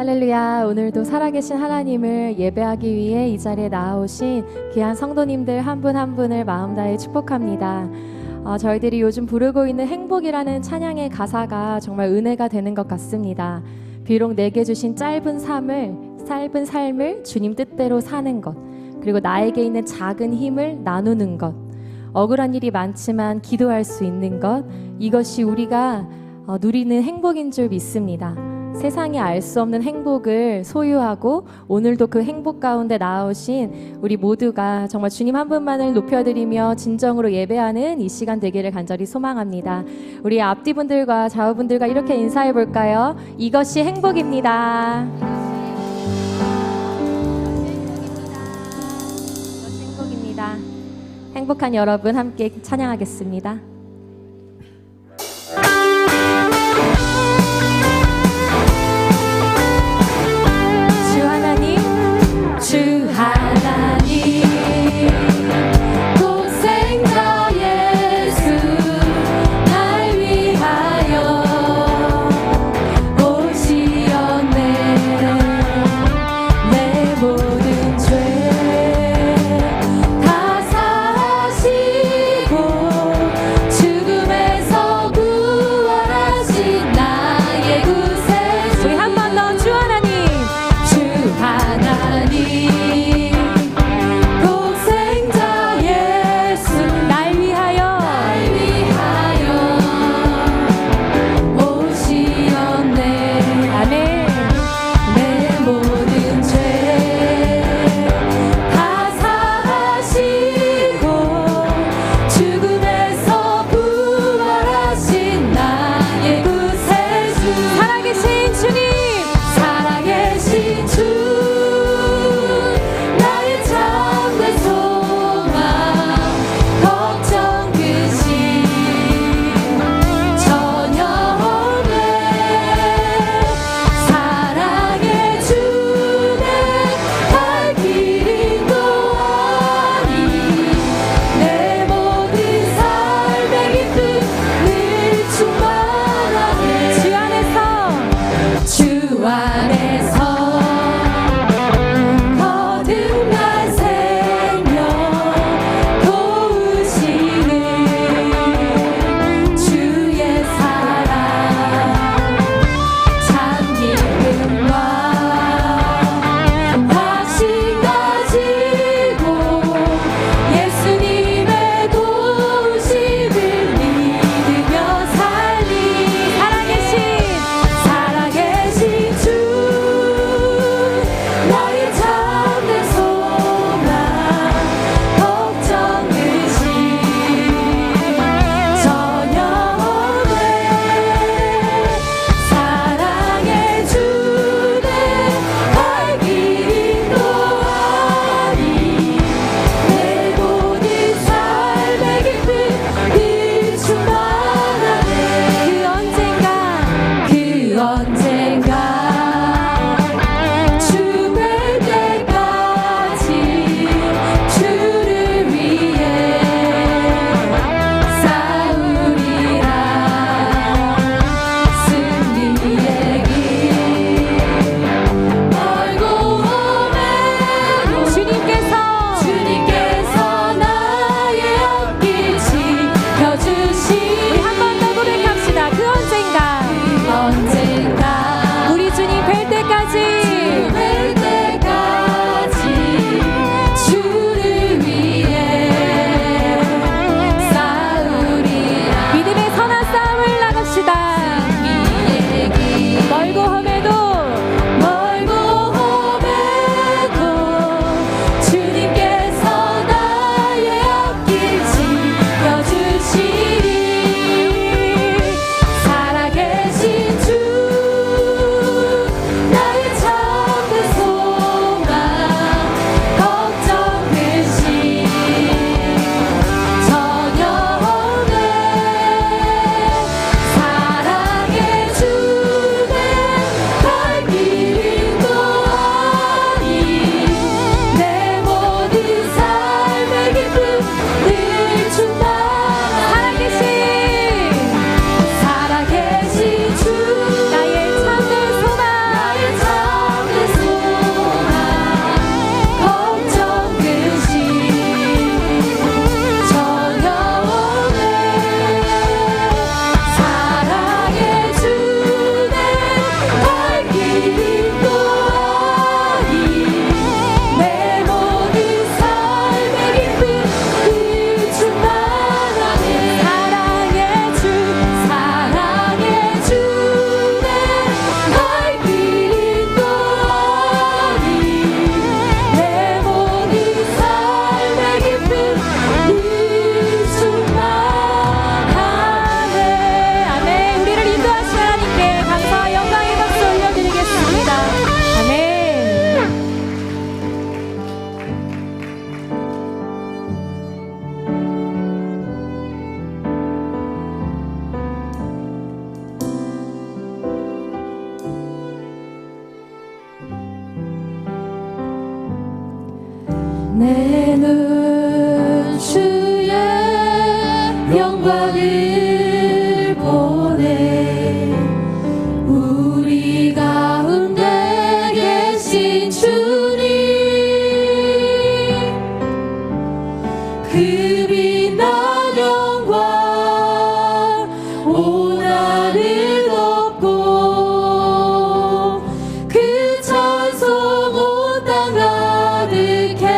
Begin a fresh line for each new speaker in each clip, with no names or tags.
할렐루야. 오늘도 살아계신 하나님을 예배하기 위해 이 자리에 나아오신 귀한 성도님들 한 분 한 분을 마음 다해 축복합니다. 저희들이 요즘 부르고 있는 행복이라는 찬양의 가사가 정말 은혜가 되는 것 같습니다. 비록 내게 주신 짧은 삶을 주님 뜻대로 사는 것, 그리고 나에게 있는 작은 힘을 나누는 것, 억울한 일이 많지만 기도할 수 있는 것, 이것이 우리가 누리는 행복인 줄 믿습니다. 세상이 알 수 없는 행복을 소유하고 오늘도 그 행복 가운데 나아오신 우리 모두가 정말 주님 한 분만을 높여드리며 진정으로 예배하는 이 시간 되기를 간절히 소망합니다. 우리 앞뒤분들과 좌우분들과 이렇게 인사해 볼까요? 이것이 행복입니다. 이것이 행복입니다. 행복한 여러분 함께 찬양하겠습니다. 주 하나님 독생자 예수 날 위하여 오시었네. 내 모든 죄 다 사하시고 죽음에서 부활하신 나의 구세주. 우리 한 번 더 주 하나님 내 눈 주의 영광을 보네. 우리 가운데 계신 주님, 그 빛난 영광 온 하늘 덮고 그 찬송 온 땅 가득해.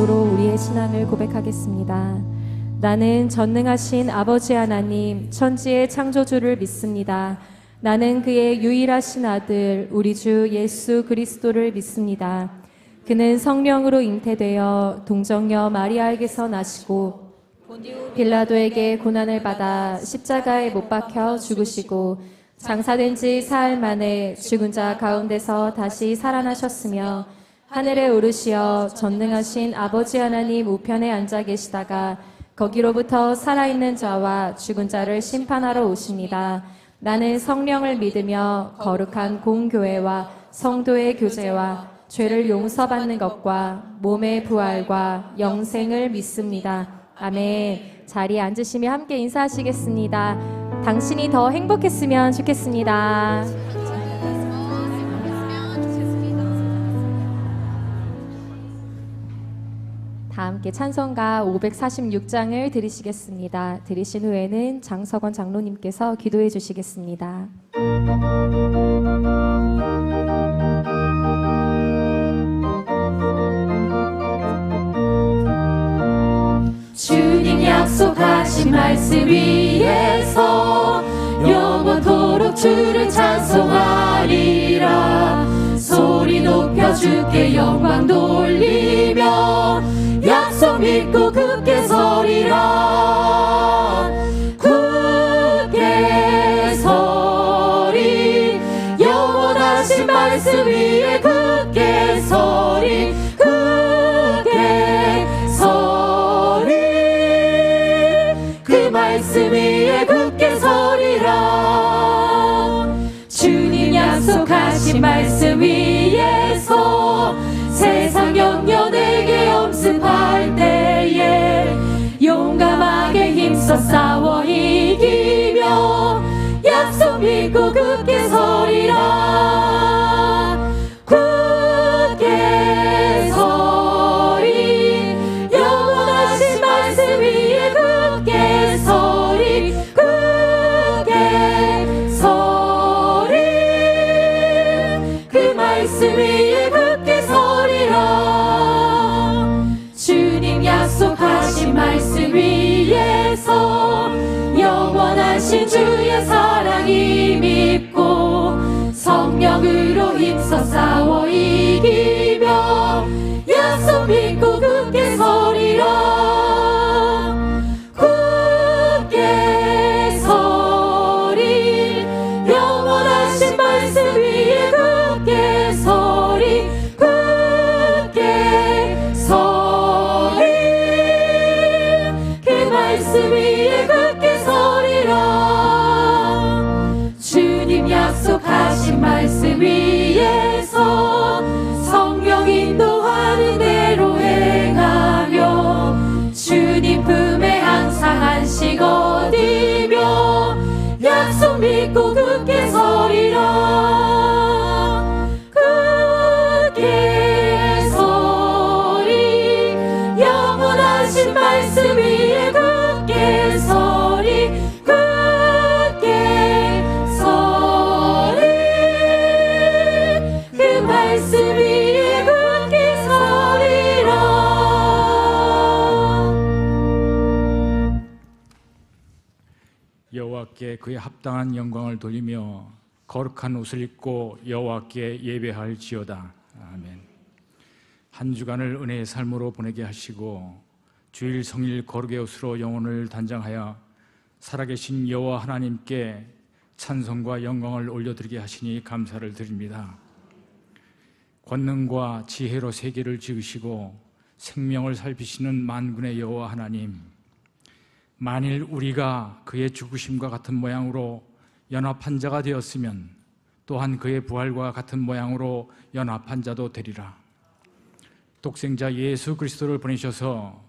믿음으로 우리의 신앙을 고백하겠습니다. 나는 전능하신 아버지 하나님, 천지의 창조주를 믿습니다. 나는 그의 유일하신 아들, 우리 주 예수 그리스도를 믿습니다. 그는 성령으로 잉태되어 동정녀 마리아에게서 나시고 빌라도에게 고난을 받아 십자가에 못 박혀 죽으시고 장사된 지 사흘 만에 죽은 자 가운데서 다시 살아나셨으며 하늘에 오르시어 전능하신 아버지 하나님 우편에 앉아 계시다가 거기로부터 살아있는 자와 죽은 자를 심판하러 오십니다. 나는 성령을 믿으며 거룩한 공교회와 성도의 교제와 죄를 용서받는 것과 몸의 부활과 영생을 믿습니다. 아멘. 자리에 앉으시며 함께 인사하시겠습니다. 당신이 더 행복했으면 좋겠습니다. 다 함께 찬송가 546장을 드리시겠습니다. 드리신 후에는 장석원 장로님께서 기도해 주시겠습니다.
주님 약속하신 말씀 위에서 영원토록 주를 찬송하리라. 소리 높여 주께 영광 돌리며 약속 믿고 굳게 서리라. 굳게 서리 영원하신 말씀 위에 굳게 서리. 굳게 서리 그 말씀 위에 굳게 서리라. 주님 약속하신 말씀 위에서 세상 영년에게 엄습할 때에 용감하게 힘써 싸워 이기며 약속 믿고 굳게 서리라. 굳게 서리 영원하신 말씀 위에 굳게 서리. 굳게 서리 그 말씀 위에 굳게 서리라. 주님 약속하신 말씀 위에서 영원하신 주의 사랑이 믿고 성령으로 힘써 싸워 이기며 약속 믿고 굳게 서리라. 굳게 서리 영원하신 말씀 위에 굳게 서리. 굳게 서리 그 말씀 위에 굳게 서리라. 주님 약속하신 말씀 위에서 성령 인도하는 대로 행하며 주님 품에 항상 안식 얻으며 약속 믿고 굳게 서리라. 굳게 서리 영원하신 말씀 위에 굳게 서리. 굳게 서리 그 말씀 위에 굳게 서리라.
여호와께 그의 합당한 영광을 돌리며 거룩한 옷을 입고 여호와께 예배할지어다. 아멘. 한 주간을 은혜의 삶으로 보내게 하시고 주일 성일 거룩의 옷으로 영혼을 단장하여 살아계신 여호와 하나님께 찬송과 영광을 올려드리게 하시니 감사를 드립니다. 권능과 지혜로 세계를 지으시고 생명을 살피시는 만군의 여호와 하나님, 만일 우리가 그의 죽으심과 같은 모양으로 연합한 자가 되었으면 또한 그의 부활과 같은 모양으로 연합한 자도 되리라. 독생자 예수 그리스도를 보내셔서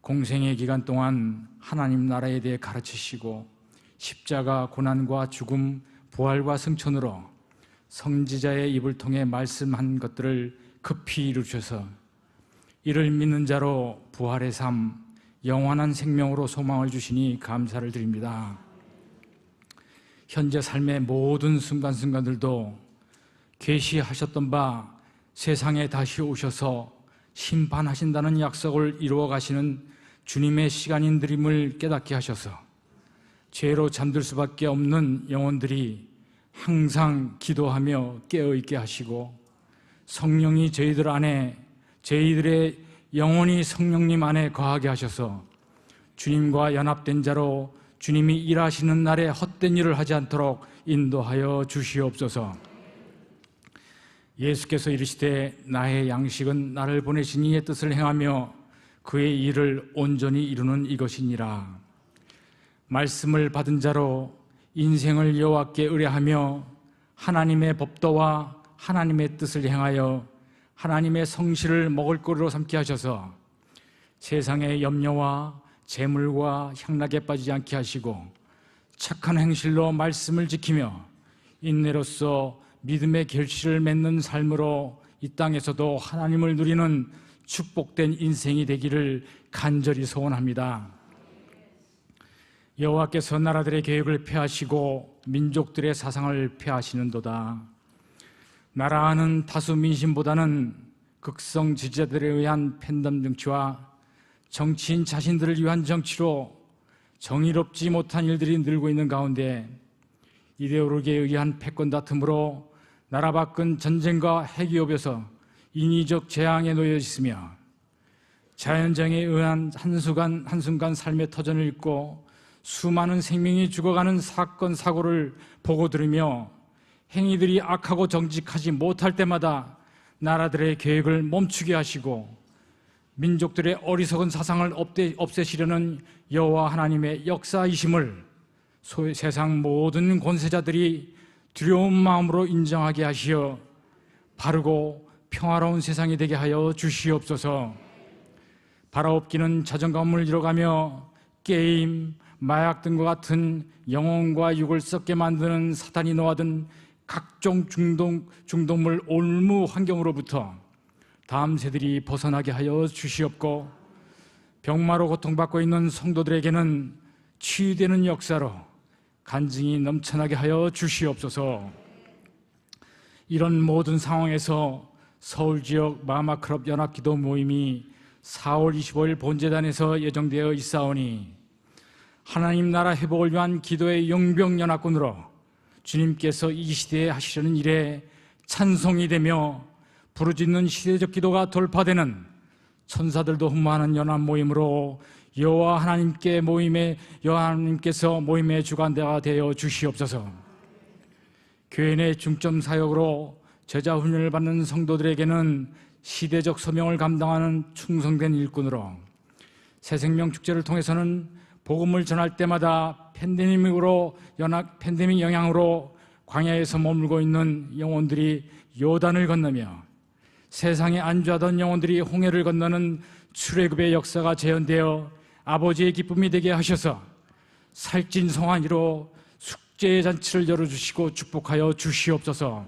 공생의 기간 동안 하나님 나라에 대해 가르치시고 십자가 고난과 죽음, 부활과 승천으로 선지자의 입을 통해 말씀한 것들을 급히 이루셔서 이를 믿는 자로 부활의 삶, 영원한 생명으로 소망을 주시니 감사를 드립니다. 현재 삶의 모든 순간순간들도 계시하셨던 바 세상에 다시 오셔서 심판하신다는 약속을 이루어 가시는 주님의 시간인들임을 깨닫게 하셔서 죄로 잠들 수밖에 없는 영혼들이 항상 기도하며 깨어있게 하시고, 성령이 저희들 안에, 저희들의 영혼이 성령님 안에 거하게 하셔서 주님과 연합된 자로 주님이 일하시는 날에 헛된 일을 하지 않도록 인도하여 주시옵소서. 예수께서 이르시되 나의 양식은 나를 보내신 이의 뜻을 행하며 그의 일을 온전히 이루는 이것이니라. 말씀을 받은 자로 인생을 여호와께 의뢰하며 하나님의 법도와 하나님의 뜻을 행하여 하나님의 성실을 먹을거리로 삼게 하셔서 세상의 염려와 재물과 향락에 빠지지 않게 하시고 착한 행실로 말씀을 지키며 인내로서 믿음의 결실을 맺는 삶으로 이 땅에서도 하나님을 누리는 축복된 인생이 되기를 간절히 소원합니다. 여호와께서 나라들의 계획을 폐하시고 민족들의 사상을 폐하시는도다. 나라는 다수 민심보다는 극성 지지자들에 의한 팬덤 정치와 정치인 자신들을 위한 정치로 정의롭지 못한 일들이 늘고 있는 가운데 이데올로기에 의한 패권 다툼으로 나라 밖은 전쟁과 핵위협에서 인위적 재앙에 놓여 있으며 자연재해에 의한 한순간 삶의 터전을 잃고 수많은 생명이 죽어가는 사건 사고를 보고 들으며 행위들이 악하고 정직하지 못할 때마다 나라들의 계획을 멈추게 하시고 민족들의 어리석은 사상을 없애시려는 여호와 하나님의 역사이심을 세상 모든 권세자들이 두려운 마음으로 인정하게 하시어 바르고 평화로운 세상이 되게 하여 주시옵소서. 바라옵기는 자존감을 잃어가며 게임, 마약 등과 같은 영혼과 육을 썩게 만드는 사탄이 놓아둔 각종 중독물 올무 환경으로부터 다음 세들이 벗어나게 하여 주시옵고, 병마로 고통받고 있는 성도들에게는 치유되는 역사로 간증이 넘쳐나게 하여 주시옵소서. 이런 모든 상황에서 서울지역 마마클럽 연합기도 모임이 4월 25일 본재단에서 예정되어 있사오니 하나님 나라 회복을 위한 기도의 용병연합군으로 주님께서 이 시대에 하시려는 일에 찬송이 되며 부르짖는 시대적 기도가 돌파되는 천사들도 흠모하는 연합 모임으로 여호와 하나님께서 모임의 주관자가 되어 주시옵소서. 교회 내 중점 사역으로 제자 훈련을 받는 성도들에게는 시대적 소명을 감당하는 충성된 일꾼으로, 새생명 축제를 통해서는 복음을 전할 때마다 팬데믹 영향으로 광야에서 머물고 있는 영혼들이 요단을 건너며 세상에 안주하던 영혼들이 홍해를 건너는 출애굽의 역사가 재현되어 아버지의 기쁨이 되게 하셔서 살찐 성환이로 축제의 잔치를 열어주시고 축복하여 주시옵소서.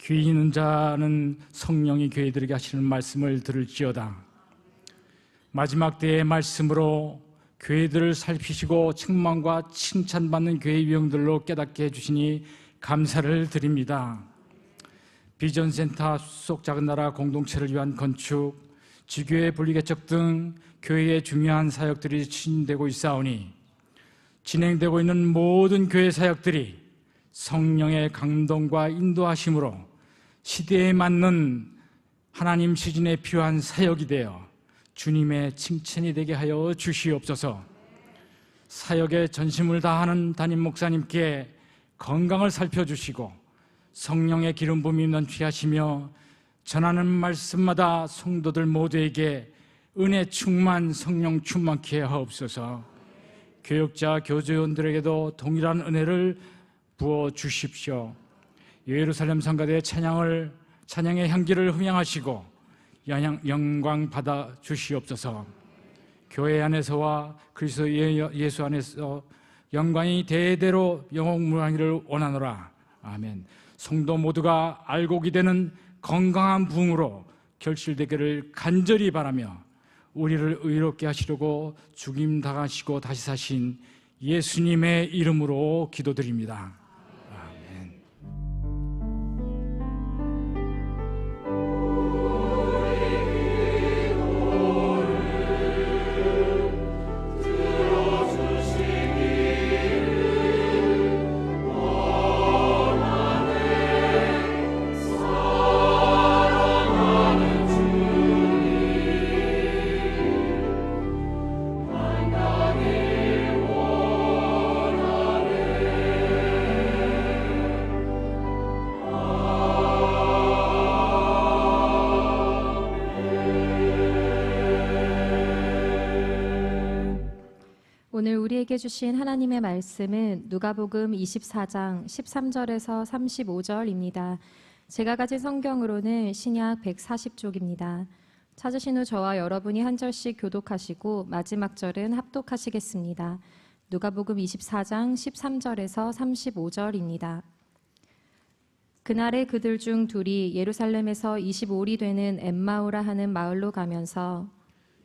귀 있는 자는 성령이 교회들에게 하시는 말씀을 들을지어다. 마지막 때의 말씀으로 교회들을 살피시고 책망과 칭찬받는 교회 유형들로 깨닫게 해주시니 감사를 드립니다. 비전센터 수속 작은 나라 공동체를 위한 건축, 지교회 분리개척 등 교회의 중요한 사역들이 추진되고 있사오니 진행되고 있는 모든 교회 사역들이 성령의 감동과 인도하심으로 시대에 맞는 하나님 시즌에 필요한 사역이 되어 주님의 칭찬이 되게 하여 주시옵소서. 사역에 전심을 다하는 담임 목사님께 건강을 살펴주시고 성령의 기름 부음이 넘치하시며 전하는 말씀마다 성도들 모두에게 은혜 충만, 성령 충만케 하옵소서. 교역자, 교조원들에게도 동일한 은혜를 부어 주십시오. 예루살렘 성가대의 찬양의 향기를 흠양하시고 영광 받아 주시옵소서. 교회 안에서와 그리스도 예수 안에서 영광이 대대로 영원무한히를 원하노라. 아멘. 성도 모두가 알곡이 되는 건강한 부흥으로 결실되기를 간절히 바라며 우리를 의롭게 하시려고 죽임 당하시고 다시 사신 예수님의 이름으로 기도드립니다. 아멘.
오늘 우리에게 주신 하나님의 말씀은 누가복음 24장 13절에서 35절입니다. 제가 가진 성경으로는 신약 140쪽입니다. 찾으신 후 저와 여러분이 한 절씩 교독하시고 마지막 절은 합독하시겠습니다. 누가복음 24장 13절에서 35절입니다. 그날에 그들 중 둘이 예루살렘에서 25리 되는 엠마오라 하는 마을로 가면서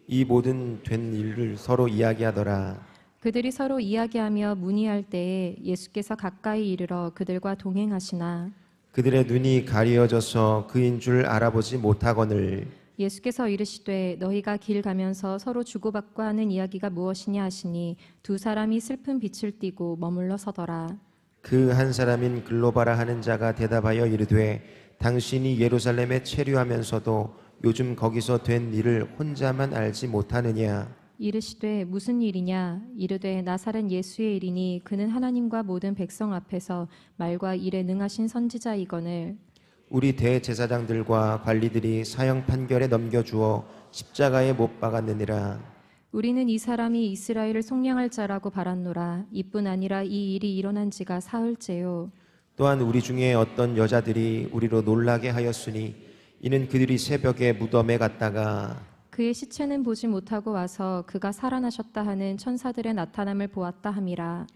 이 모든 된 일을 서로 이야기하더라.
그들이 서로 이야기하며 문의할 때에 예수께서 가까이 이르러 그들과 동행하시나
그들의 눈이 가리어져서 그인 줄 알아보지 못하거늘.
예수께서 이르시되 너희가 길 가면서 서로 주고받고 하는 이야기가 무엇이냐 하시니 두 사람이 슬픈 빛을 띠고 머물러 서더라.
그 한 사람인 글로바라 하는 자가 대답하여 이르되 당신이 예루살렘에 체류하면서도 요즘 거기서 된 일을 혼자만 알지 못하느냐.
이르시되 무슨 일이냐 이르되 나사렛 예수의 일이니 그는 하나님과 모든 백성 앞에서 말과 일에 능하신 선지자이거늘
우리 대제사장들과 관리들이 사형 판결에 넘겨주어 십자가에 못 박았느니라.
우리는 이 사람이 이스라엘을 속량할 자라고 바랐노라. 이뿐 아니라 이 일이 일어난 지가 사흘째요.
또한 우리 중에 어떤 여자들이 우리로 놀라게 하였으니 이는 그들이 새벽에 무덤에 갔다가
그의 시체는 보지 못하고 와서 그가 살아나셨다 하는 천사들의 나타남을 보았다 함이라.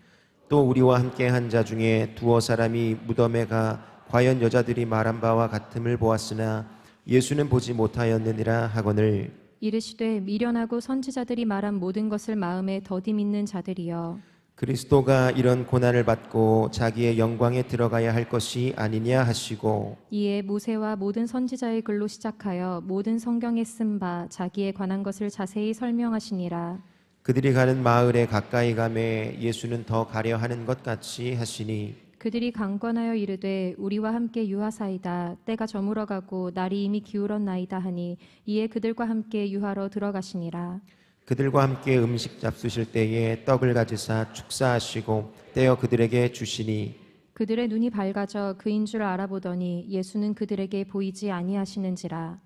또 우리와 함께 한 자 중에 두어 사람이 무덤에 가 과연 여자들이 말한 바와 같음을 보았으나 예수는 보지 못하였느니라 하거늘.
이르시되 미련하고 선지자들이 말한 모든 것을 마음에 더디 믿는 자들이여
그리스도가 이런 고난을 받고 자기의 영광에 들어가야 할 것이 아니냐 하시고
이에 모세와 모든 선지자의 글로 시작하여 모든 성경에 쓴 바 자기에 관한 것을 자세히 설명하시니라.
그들이 가는 마을에 가까이 가매 예수는 더 가려 하는 것 같이 하시니
그들이 강권하여 이르되 우리와 함께 유하사이다. 때가 저물어가고 날이 이미 기울었나이다 하니 이에 그들과 함께 유하러 들어가시니라.
그들과 함께 음식 잡수실 때에 떡을 가지사 축사하시고 떼어 그들에게 주시니
그들의 눈이 밝아져 그인 줄 알아보더니 예수는 그들에게 보이지 아니하시는지라.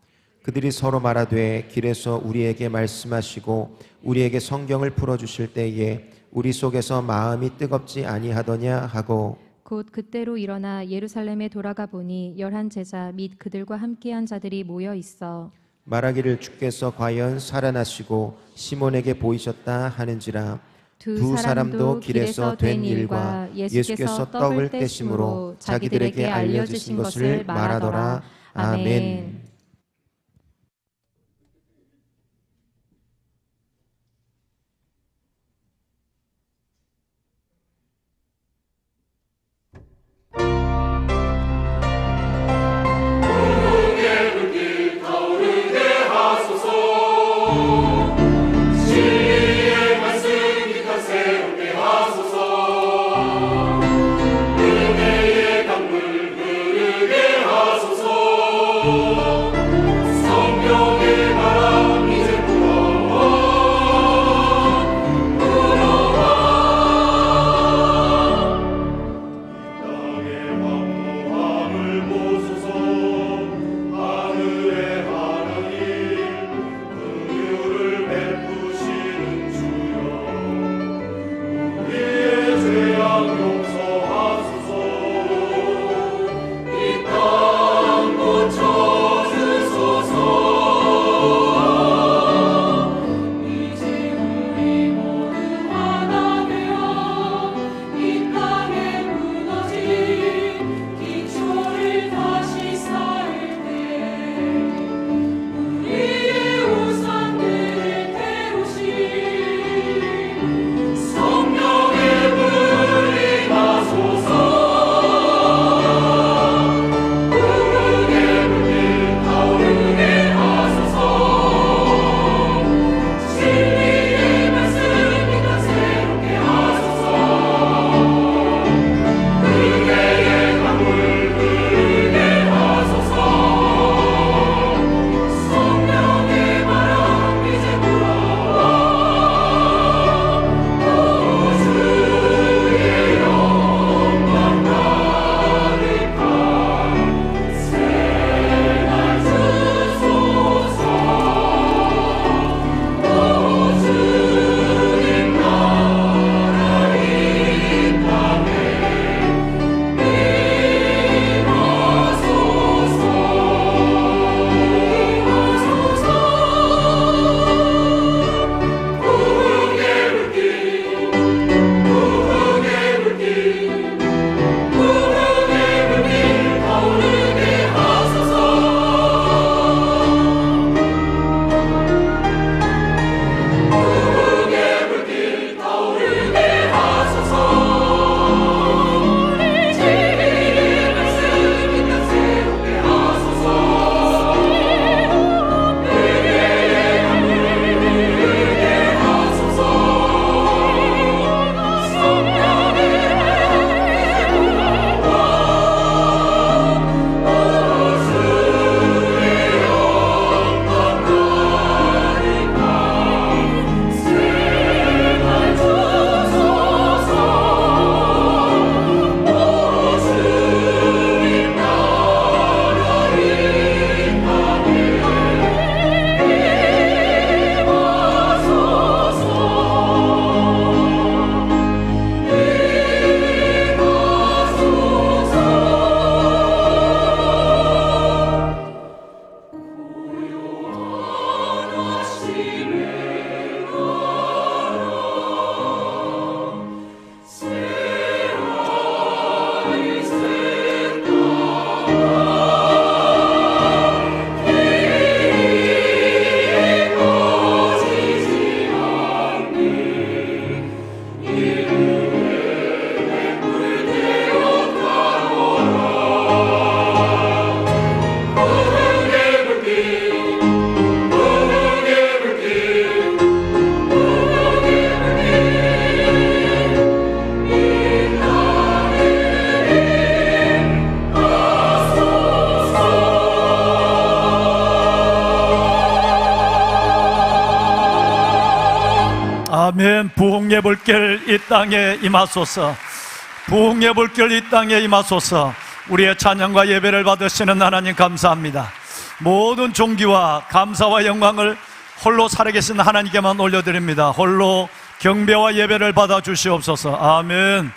그들이 서로 말하되 길에서 우리에게 말씀하시고 우리에게 성경을 풀어주실 때에 우리 속에서 마음이 뜨겁지 아니하더냐 하고
곧 그때로 일어나 예루살렘에 돌아가 보니 11 제자 및 그들과 함께한 자들이 모여 있어
말하기를 주께서 과연 살아나시고 시몬에게 보이셨다 하는지라. 두 사람도 길에서 된 일과 예수께서 떡을 떼심으로 자기들에게 알려주신 것을 말하더라. 아멘.
하소서
아멘. 부흥의 불길 이 땅에 임하소서. 부흥의 불길 이 땅에 임하소서. 우리의 찬양과 예배를 받으시는 하나님 감사합니다. 모든 존귀와 감사와 영광을 홀로 살아계신 하나님께만 올려드립니다. 홀로 경배와 예배를 받아 주시옵소서. 아멘.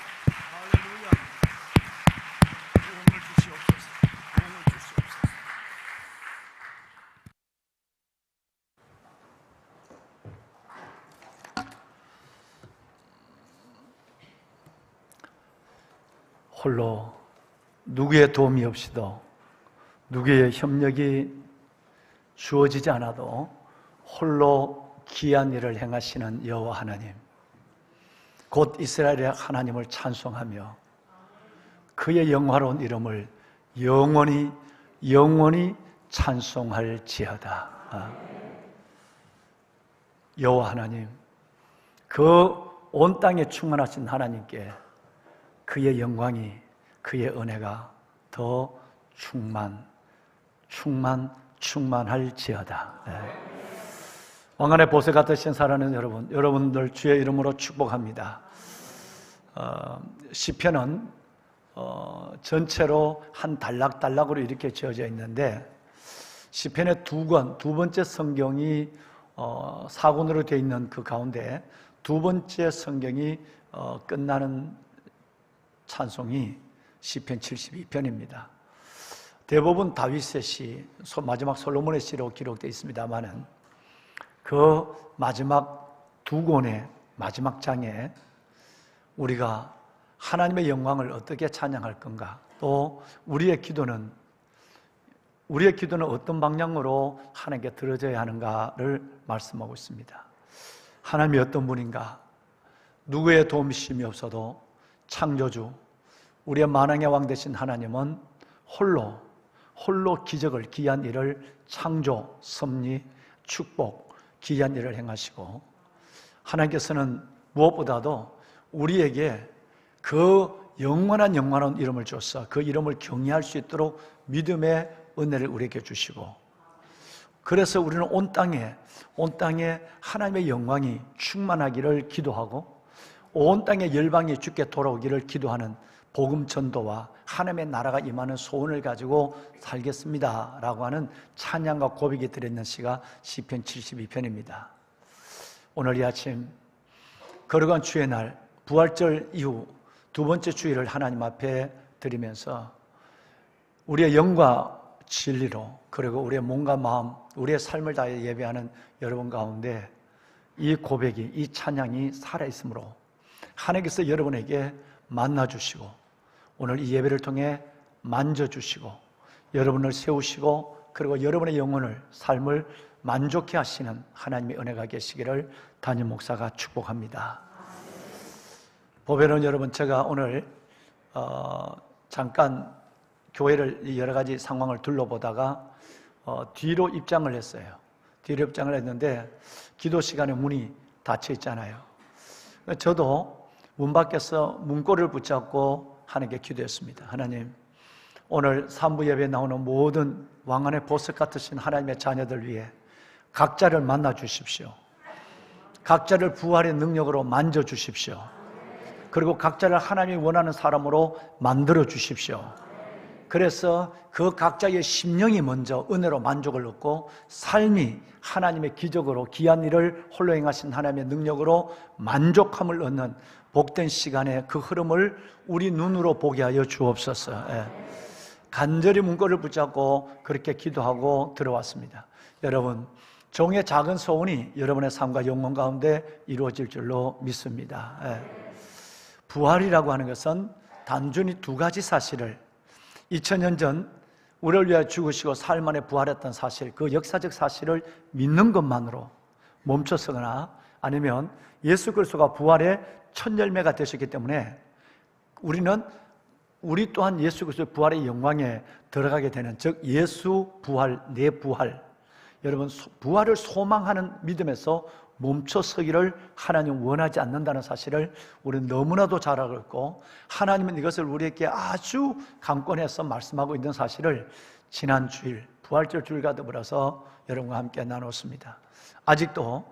홀로 누구의 도움이 없이도, 누구의 협력이 주어지지 않아도 홀로 귀한 일을 행하시는 여호와 하나님, 곧 이스라엘의 하나님을 찬송하며 그의 영화로운 이름을 영원히 찬송할지어다. 여호와 하나님, 그 온 땅에 충만하신 하나님께 그의 영광이, 그의 은혜가 더 충만할지어다. 왕관의 보세 같으신 사랑하는 여러분, 여러분들 주의 이름으로 축복합니다. 시편은 전체로 한 단락으로 이렇게 지어져 있는데, 시편의 두 번째 성경이 4권으로 되어 있는 그 가운데 두 번째 성경이 끝나는 찬송이 시편 72편입니다. 대부분 다윗의 시, 마지막 솔로몬의 시로 기록되어 있습니다만은 그 마지막 두 권의 마지막 장에 우리가 하나님의 영광을 어떻게 찬양할 건가, 또 우리의 기도는 어떤 방향으로 하나님께 들어져야 하는가를 말씀하고 있습니다. 하나님이 어떤 분인가? 누구의 도움이심이 없어도 창조주, 우리의 만왕의 왕 되신 하나님은 홀로 기적을, 귀한 일을, 창조, 섭리, 축복, 귀한 일을 행하시고, 하나님께서는 무엇보다도 우리에게 그 영원한 이름을 줘서 그 이름을 경외할 수 있도록 믿음의 은혜를 우리에게 주시고, 그래서 우리는 온 땅에 하나님의 영광이 충만하기를 기도하고, 온 땅의 열방이 주께 돌아오기를 기도하는 복음 전도와 하나님의 나라가 임하는 소원을 가지고 살겠습니다 라고 하는 찬양과 고백이 들어있는 시가 시편 72편입니다. 오늘 이 아침 거룩한 주의 날, 부활절 이후 두 번째 주일을 하나님 앞에 드리면서 우리의 영과 진리로, 그리고 우리의 몸과 마음, 우리의 삶을 다해 예배하는 여러분 가운데 이 고백이, 이 찬양이 살아있으므로 하나님께서 여러분에게 만나주시고, 오늘 이 예배를 통해 만져주시고, 여러분을 세우시고, 그리고 여러분의 영혼을, 삶을 만족해 하시는 하나님의 은혜가 계시기를 담임 목사가 축복합니다. 보배로운 여러분, 제가 오늘 잠깐 교회를 여러 가지 상황을 둘러보다가 뒤로 입장을 했어요. 뒤로 입장을 했는데 기도 시간에 문이 닫혀 있잖아요. 저도 문 밖에서 문고리를 붙잡고 하나님께 기도했습니다. 하나님, 오늘 3부 예배에 나오는 모든 왕관의 보석 같으신 하나님의 자녀들 위해 각자를 만나 주십시오. 각자를 부활의 능력으로 만져 주십시오. 그리고 각자를 하나님이 원하는 사람으로 만들어 주십시오. 그래서 그 각자의 심령이 먼저 은혜로 만족을 얻고, 삶이 하나님의 기적으로 귀한 일을 홀로 행하신 하나님의 능력으로 만족함을 얻는 복된 시간의 그 흐름을 우리 눈으로 보게 하여 주옵소서. 간절히 문고리를 붙잡고 그렇게 기도하고 들어왔습니다. 여러분, 종의 작은 소원이 여러분의 삶과 영혼 가운데 이루어질 줄로 믿습니다. 부활이라고 하는 것은 단순히 두 가지 사실을, 2000년 전 우리를 위하여 죽으시고 사흘 만에 부활했던 사실, 그 역사적 사실을 믿는 것만으로 멈춰서거나, 아니면 예수 그리스도가 부활의 첫 열매가 되셨기 때문에 우리 또한 예수 그리스도의 부활의 영광에 들어가게 되는, 즉 예수 부활, 내 부활, 여러분 부활을 소망하는 믿음에서 멈춰서기를 하나님 원하지 않는다는 사실을 우리는 너무나도 잘 알고 있고, 하나님은 이것을 우리에게 아주 강권해서 말씀하고 있는 사실을 지난 주일 부활절 주일과 더불어서 여러분과 함께 나눴습니다. 아직도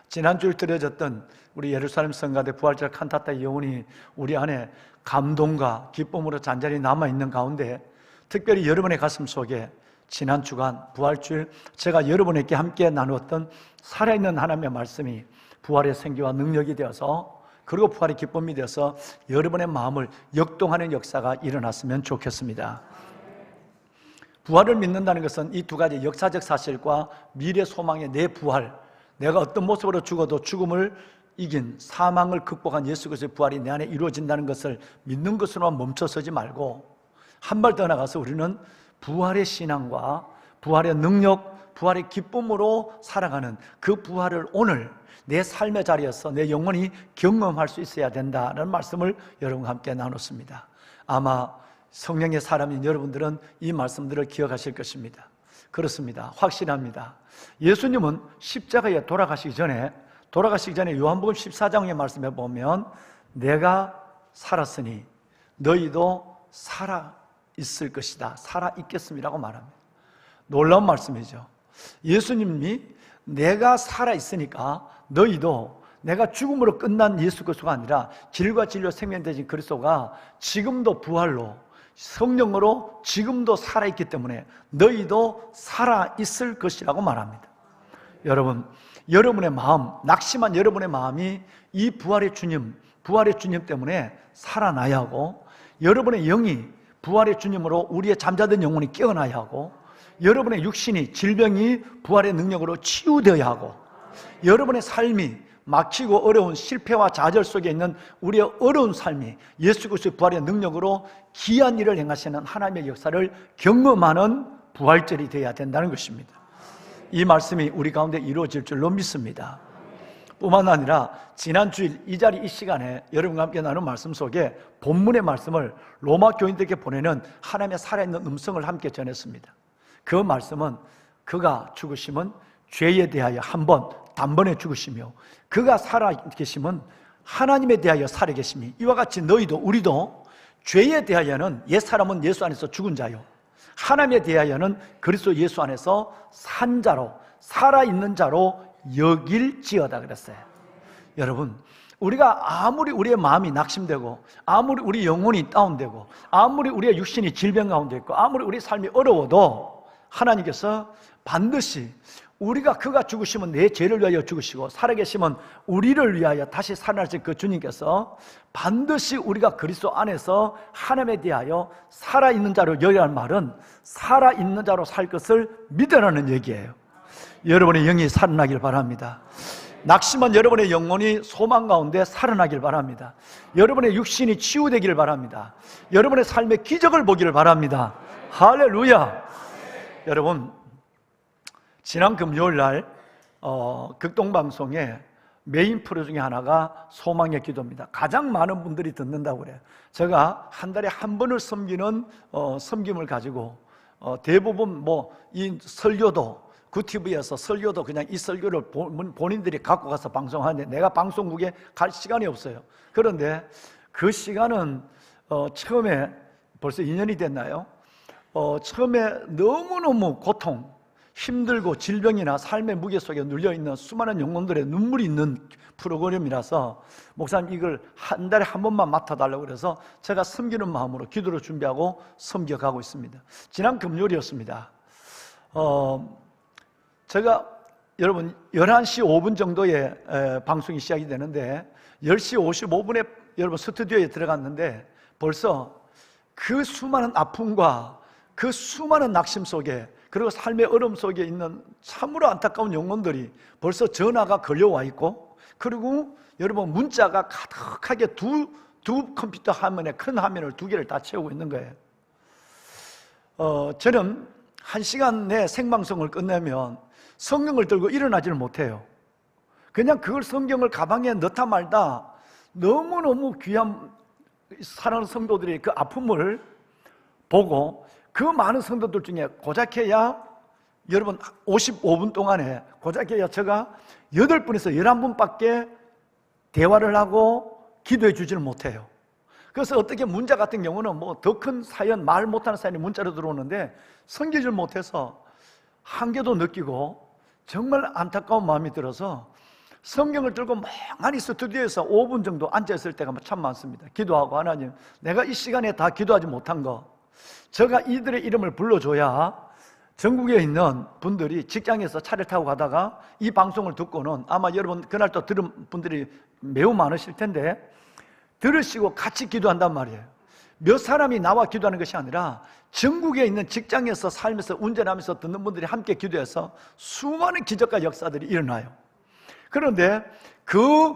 지난주에 드려졌던 우리 예루살렘 성가대 부활절 칸타타의 여운이 우리 안에 감동과 기쁨으로 잔잔히 남아있는 가운데 특별히 여러분의 가슴 속에 지난 주간 부활주일 제가 여러분에게 함께 나누었던 살아있는 하나님의 말씀이 부활의 생기와 능력이 되어서 그리고 부활의 기쁨이 되어서 여러분의 마음을 역동하는 역사가 일어났으면 좋겠습니다. 부활을 믿는다는 것은 이 두 가지 역사적 사실과 미래 소망의 내 부활, 내가 어떤 모습으로 죽어도 죽음을 이긴 사망을 극복한 예수 그리스도의 부활이 내 안에 이루어진다는 것을 믿는 것으로만 멈춰서지 말고 한 발 더 나가서 우리는 부활의 신앙과 부활의 능력, 부활의 기쁨으로 살아가는 그 부활을 오늘 내 삶의 자리에서 내 영혼이 경험할 수 있어야 된다는 말씀을 여러분과 함께 나눴습니다. 아마 성령의 사람인 여러분들은 이 말씀들을 기억하실 것입니다. 그렇습니다. 확신합니다. 예수님은 십자가에 돌아가시기 전에 요한복음 14장의 말씀에 보면 내가 살았으니 너희도 살아 있을 것이다. 살아 있겠습니다라고 말합니다. 놀라운 말씀이죠. 예수님이 내가 살아 있으니까 너희도 내가 죽음으로 끝난 예수 그리스도가 아니라 길과 진리와 생명 되신 그리스도가 지금도 부활로 성령으로 지금도 살아있기 때문에 너희도 살아있을 것이라고 말합니다. 여러분, 여러분의 마음, 낙심한 여러분의 마음이 이 부활의 주님 때문에 살아나야 하고 여러분의 영이 부활의 주님으로 우리의 잠자던 영혼이 깨어나야 하고 여러분의 육신이 질병이 부활의 능력으로 치유되어야 하고 여러분의 삶이 막히고 어려운 실패와 좌절 속에 있는 우리의 어려운 삶이 예수 그리스도의 부활의 능력으로 귀한 일을 행하시는 하나님의 역사를 경험하는 부활절이 되어야 된다는 것입니다. 이 말씀이 우리 가운데 이루어질 줄로 믿습니다. 뿐만 아니라 지난 주일 이 자리 이 시간에 여러분과 함께 나눈 말씀 속에 본문의 말씀을 로마 교인들에게 보내는 하나님의 살아있는 음성을 함께 전했습니다. 그 말씀은 그가 죽으심은 죄에 대하여 한 번 단번에 죽으시며 그가 살아계심은 하나님에 대하여 살아계심이 이와 같이 너희도 우리도 죄에 대하여는 옛사람은 예수 안에서 죽은 자요 하나님에 대하여는 그리스도 예수 안에서 산 자로 살아있는 자로 여길지어다 그랬어요. 여러분, 우리가 아무리 우리의 마음이 낙심되고 아무리 우리 영혼이 다운되고 아무리 우리의 육신이 질병 가운데 있고 아무리 우리 삶이 어려워도 하나님께서 반드시 우리가 그가 죽으시면 내 죄를 위하여 죽으시고 살아계시면 우리를 위하여 다시 살아나실 그 주님께서 반드시 우리가 그리스도 안에서 하나님에 대하여 살아있는 자로 여기라는 말은 살아있는 자로 살 것을 믿으라는 얘기예요. 여러분의 영이 살아나길 바랍니다. 낙심한 여러분의 영혼이 소망 가운데 살아나길 바랍니다. 여러분의 육신이 치유되기를 바랍니다. 여러분의 삶의 기적을 보기를 바랍니다. 할렐루야. 여러분, 지난 금요일 날 극동방송의 메인 프로 중에 하나가 소망의 기도입니다. 가장 많은 분들이 듣는다고 그래요. 제가 한 달에 한 번을 섬기는 섬김을 가지고 대부분 이 설교도 구티브에서 설교도 그냥 이 설교를 본인들이 갖고 가서 방송하는데 내가 방송국에 갈 시간이 없어요. 그런데 그 시간은 처음에 벌써 2년이 됐나요? 처음에 너무너무 고통, 힘들고 질병이나 삶의 무게 속에 눌려있는 수많은 영혼들의 눈물이 있는 프로그램이라서 목사님 이걸 한 달에 한 번만 맡아달라고 그래서 제가 섬기는 마음으로 기도를 준비하고 섬겨가고 있습니다. 지난 금요일이었습니다. 제가 여러분 11시 5분 정도에 방송이 시작이 되는데 10시 55분에 여러분 스튜디오에 들어갔는데 벌써 그 수많은 아픔과 그 수많은 낙심 속에 그리고 삶의 어려움 속에 있는 참으로 안타까운 영혼들이 벌써 전화가 걸려와 있고 그리고 여러분 문자가 가득하게 두 컴퓨터 화면에 큰 화면을 2개를 다 채우고 있는 거예요. 저는 1시간 내 생방송을 끝내면 성경을 들고 일어나지를 못해요. 그냥 그걸 성경을 가방에 넣다 말다 너무너무 귀한 사랑하는 성도들이 그 아픔을 보고 그 많은 성도들 중에 고작해야 여러분 55분 동안에 고작해야 제가 8분에서 11분밖에 대화를 하고 기도해 주지를 못해요. 그래서 어떻게 문자 같은 경우는 더 큰 사연, 말 못하는 사연이 문자로 들어오는데 섬기질 못해서 한계도 느끼고 정말 안타까운 마음이 들어서 성경을 들고 멍하니 스튜디오에서 5분 정도 앉아있을 때가 참 많습니다. 기도하고, 하나님, 내가 이 시간에 다 기도하지 못한 거, 제가 이들의 이름을 불러줘야 전국에 있는 분들이 직장에서 차를 타고 가다가 이 방송을 듣고는, 아마 여러분 그날 또 들은 분들이 매우 많으실 텐데, 들으시고 같이 기도한단 말이에요. 몇 사람이 나와 기도하는 것이 아니라 전국에 있는 직장에서 살면서 운전하면서 듣는 분들이 함께 기도해서 수많은 기적과 역사들이 일어나요. 그런데 그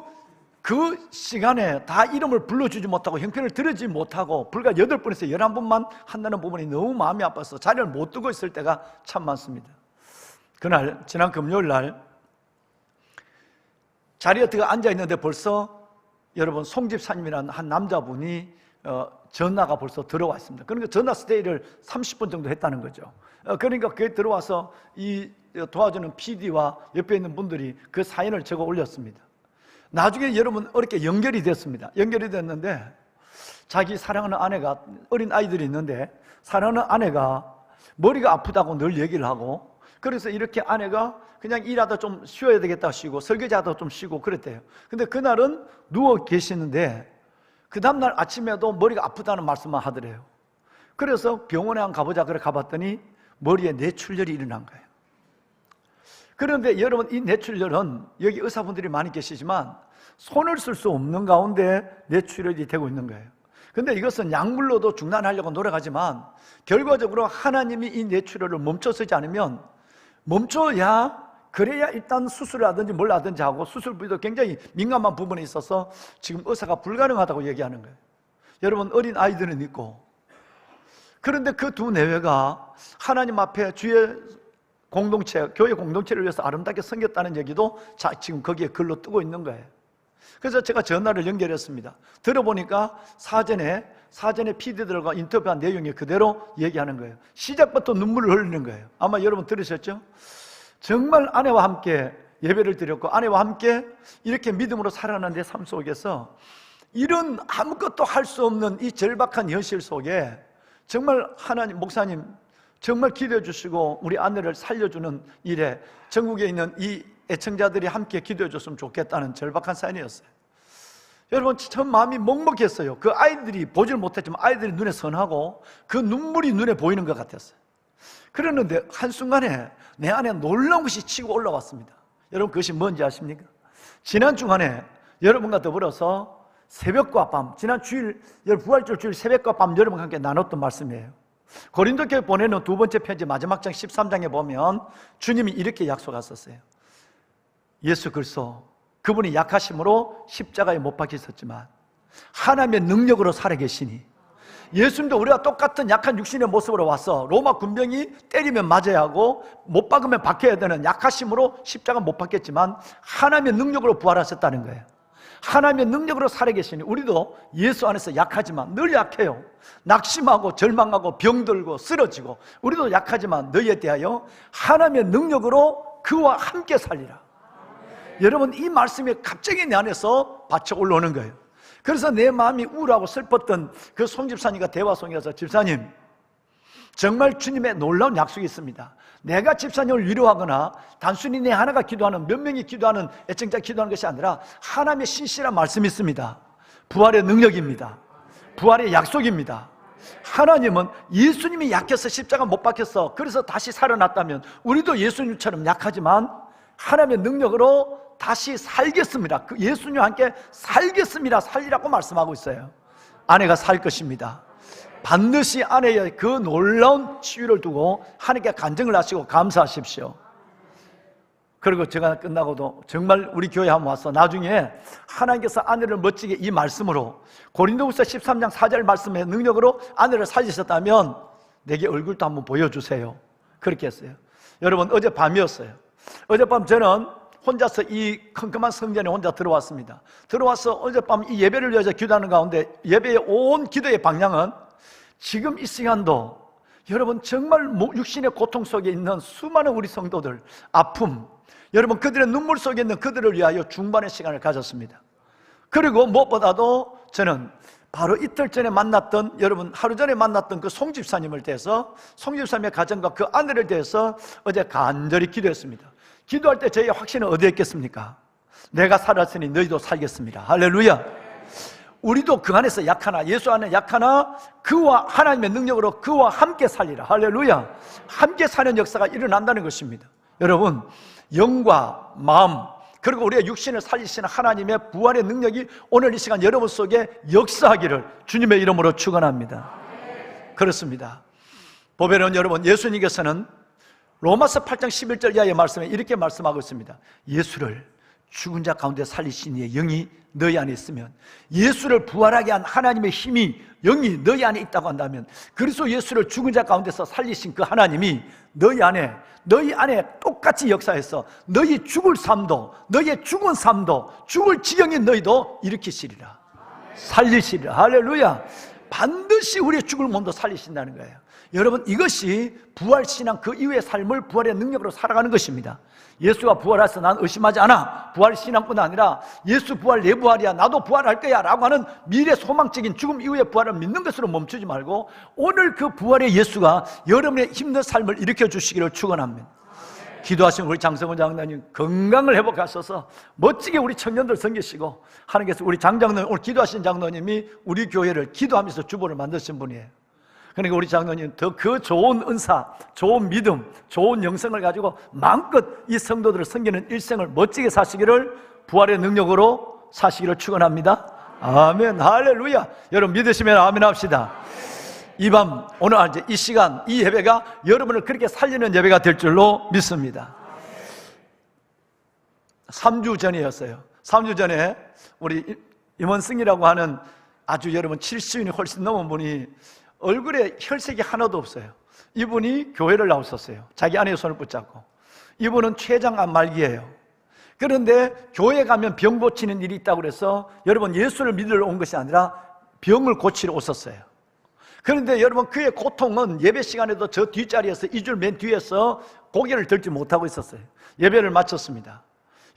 시간에 다 이름을 불러주지 못하고 형편을 들어주지 못하고 불과 8분에서 11분만 한다는 부분이 너무 마음이 아파서 자리를 못 두고 있을 때가 참 많습니다. 그날 지난 금요일 날 자리에 들어 앉아있는데 벌써 여러분 송집사님이라는 한 남자분이 전화가 벌써 들어와 있습니다. 그러니까 전화 스테이를 30분 정도 했다는 거죠. 그러니까 그게 들어와서 이 도와주는 PD와 옆에 있는 분들이 그 사연을 적어 올렸습니다. 나중에 여러분 어렵게 연결이 됐습니다. 연결이 됐는데 자기 사랑하는 아내가, 어린 아이들이 있는데 사랑하는 아내가 머리가 아프다고 늘 얘기를 하고, 그래서 이렇게 아내가 그냥 일하다 좀 쉬어야 되겠다 쉬고 설거지하다 좀 쉬고 그랬대요. 근데 그날은 누워 계시는데 그 다음날 아침에도 머리가 아프다는 말씀만 하더래요. 그래서 병원에 한 가보자 그래 가봤더니 머리에 뇌출혈이 일어난 거예요. 그런데 여러분, 이 뇌출혈은 여기 의사분들이 많이 계시지만 손을 쓸 수 없는 가운데 뇌출혈이 되고 있는 거예요. 근데 이것은 약물로도 중단하려고 노력하지만 결과적으로 하나님이 이 뇌출혈을 멈춰서지 않으면, 멈춰야 그래야 일단 수술을 하든지 뭘 하든지 하고, 수술 부위도 굉장히 민감한 부분에 있어서 지금 의사가 불가능하다고 얘기하는 거예요. 여러분, 어린 아이들은 있고, 그런데 그 두 내외가 하나님 앞에 주의 공동체, 교회 공동체를 위해서 아름답게 섬겼다는 얘기도 지금 거기에 글로 뜨고 있는 거예요. 그래서 제가 전화를 연결했습니다. 들어보니까 사전에 PD들과 인터뷰한 내용이 그대로 얘기하는 거예요. 시작부터 눈물을 흘리는 거예요. 아마 여러분 들으셨죠? 정말 아내와 함께 예배를 드렸고 아내와 함께 이렇게 믿음으로 살아가는 내 삶 속에서 이런 아무것도 할 수 없는 이 절박한 현실 속에 정말 하나님, 목사님 정말 기도해 주시고 우리 아내를 살려주는 일에 전국에 있는 이 애청자들이 함께 기도해 줬으면 좋겠다는 절박한 사연이었어요. 여러분, 참 마음이 먹먹했어요. 그 아이들이 보질 못했지만 아이들이 눈에 선하고 그 눈물이 눈에 보이는 것 같았어요. 그랬는데 한순간에 내 안에 놀라운 것이 치고 올라왔습니다. 여러분, 그것이 뭔지 아십니까? 지난 주간에 여러분과 더불어서 새벽과 밤, 지난 주일, 부활절 주일 새벽과 밤 여러분과 함께 나눴던 말씀이에요. 고린도교회 보내는 두 번째 편지 마지막 장 13장에 보면 주님이 이렇게 약속하셨어요. 예수 그리스도, 그분이 약하심으로 십자가에 못 박히셨지만 하나님의 능력으로 살아계시니, 예수님도 우리가 똑같은 약한 육신의 모습으로 와서 로마 군병이 때리면 맞아야 하고 못 박으면 박혀야 되는 약하심으로 십자가 못 박혔지만 하나님의 능력으로 부활하셨다는 거예요. 하나님의 능력으로 살아계시니 우리도 예수 안에서 약하지만 늘 약해요. 낙심하고 절망하고 병들고 쓰러지고 우리도 약하지만 너희에 대하여 하나님의 능력으로 그와 함께 살리라. 여러분, 이 말씀이 갑자기 내 안에서 받쳐 올라오는 거예요. 그래서 내 마음이 우울하고 슬펐던 그 송 집사님과 대화 속에서, 집사님, 정말 주님의 놀라운 약속이 있습니다. 내가 집사님을 위로하거나 단순히 내 하나가 기도하는, 몇 명이 기도하는, 애청자 기도하는 것이 아니라 하나님의 신실한 말씀이 있습니다. 부활의 능력입니다. 부활의 약속입니다. 하나님은 예수님이 약해서 십자가 못 박혔어, 그래서 다시 살아났다면 우리도 예수님처럼 약하지만 하나님의 능력으로 다시 살겠습니다. 그 예수님과 함께 살겠습니다. 살리라고 말씀하고 있어요. 아내가 살 것입니다. 반드시 아내의 그 놀라운 치유를 두고 하나님께 간증을 하시고 감사하십시오. 그리고 제가 끝나고도 정말 우리 교회 한번 와서 나중에 하나님께서 아내를 멋지게 이 말씀으로, 고린도후서 13장 4절 말씀의 능력으로 아내를 살리셨다면 내게 얼굴도 한번 보여주세요. 그렇게 했어요. 여러분, 어젯밤이었어요. 어젯밤 저는 혼자서 이 컴컴한 성전에 혼자 들어왔습니다. 들어와서 어젯밤 이 예배를 위해서 기도하는 가운데 예배의 온 기도의 방향은 지금 이 시간도 여러분 정말 육신의 고통 속에 있는 수많은 우리 성도들, 아픔, 여러분 그들의 눈물 속에 있는 그들을 위하여 중반의 시간을 가졌습니다. 그리고 무엇보다도 저는 바로 이틀 전에 만났던, 여러분 하루 전에 만났던 그 송 집사님을 대해서, 송 집사님의 가정과 그 아내를 대해서 어제 간절히 기도했습니다. 기도할 때 저희의 확신은 어디에 있겠습니까? 내가 살았으니 너희도 살겠습니다. 할렐루야. 우리도 그 안에서 약하나, 예수 안에 약하나 그와 하나님의 능력으로 그와 함께 살리라. 할렐루야. 함께 사는 역사가 일어난다는 것입니다. 여러분, 영과 마음 그리고 우리의 육신을 살리시는 하나님의 부활의 능력이 오늘 이 시간 여러분 속에 역사하기를 주님의 이름으로 축원합니다. 그렇습니다. 보배로운 여러분, 예수님께서는 로마서 8장 11절 이하의 말씀에 이렇게 말씀하고 있습니다. 예수를 죽은 자 가운데 살리신 이의 영이 너희 안에 있으면, 예수를 부활하게 한 하나님의 힘이, 영이 너희 안에 있다고 한다면, 그리스도 예수를 죽은 자 가운데서 살리신 그 하나님이 너희 안에 똑같이 역사해서 너희 죽을 삶도, 너희의 죽은 삶도, 죽을 지경인 너희도 일으키시리라, 살리시리라. 할렐루야. 반드시 우리의 죽을 몸도 살리신다는 거예요. 여러분, 이것이 부활신앙 그 이후의 삶을 부활의 능력으로 살아가는 것입니다. 예수가 부활해서 난 의심하지 않아. 부활신앙뿐 아니라 예수 부활 내 부활이야, 나도 부활할 거야 라고 하는 미래 소망적인 죽음 이후의 부활을 믿는 것으로 멈추지 말고 오늘 그 부활의 예수가 여러분의 힘든 삶을 일으켜 주시기를 축원합니다. 기도하신 우리 장성훈 장로님 건강을 회복하셔서 멋지게 우리 청년들 섬기시고, 하나님께서 우리 장장로님, 오늘 기도하신 장로님이 우리 교회를 기도하면서 주보를 만드신 분이에요. 그러니까 우리 장로님 더 그 좋은 은사, 좋은 믿음, 좋은 영성을 가지고 마음껏 이 성도들을 섬기는 일생을 멋지게 사시기를, 부활의 능력으로 사시기를 축원합니다. 아멘. 할렐루야. 여러분 믿으시면 아멘 합시다. 이 밤, 오늘 이제 이 시간, 이 예배가 여러분을 그렇게 살리는 예배가 될 줄로 믿습니다. 3주 전이었어요. 3주 전에 우리 임원승이라고 하는 아주 여러분 70년이 훨씬 넘은 분이 얼굴에 혈색이 하나도 없어요. 이분이 교회를 나왔었어요. 자기 아내의 손을 붙잡고. 이분은 췌장암 말기예요. 그런데 교회 가면 병 고치는 일이 있다고 그래서 여러분 예수를 믿으러 온 것이 아니라 병을 고치러 오셨어요. 그런데 여러분 그의 고통은 예배 시간에도 저 뒷자리에서 이 줄 맨 뒤에서 고개를 들지 못하고 있었어요. 예배를 마쳤습니다.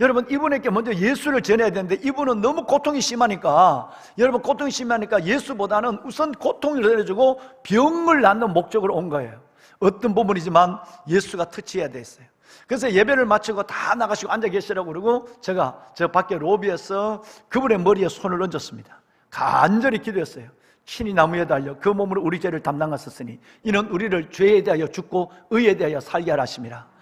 여러분 이분에게 먼저 예수를 전해야 되는데 이분은 너무 고통이 심하니까, 여러분 고통이 심하니까 예수보다는 우선 고통을 내려주고 병을 낫는 목적으로 온 거예요. 어떤 부분이지만 예수가 터치해야 됐어요. 그래서 예배를 마치고 다 나가시고 앉아 계시라고 그러고 제가 저 밖에 로비에서 그분의 머리에 손을 얹었습니다. 간절히 기도했어요. 친히 나무에 달려 그 몸으로 우리 죄를 담당하셨으니 이는 우리를 죄에 대하여 죽고 의에 대하여 살게 하라 하심이라.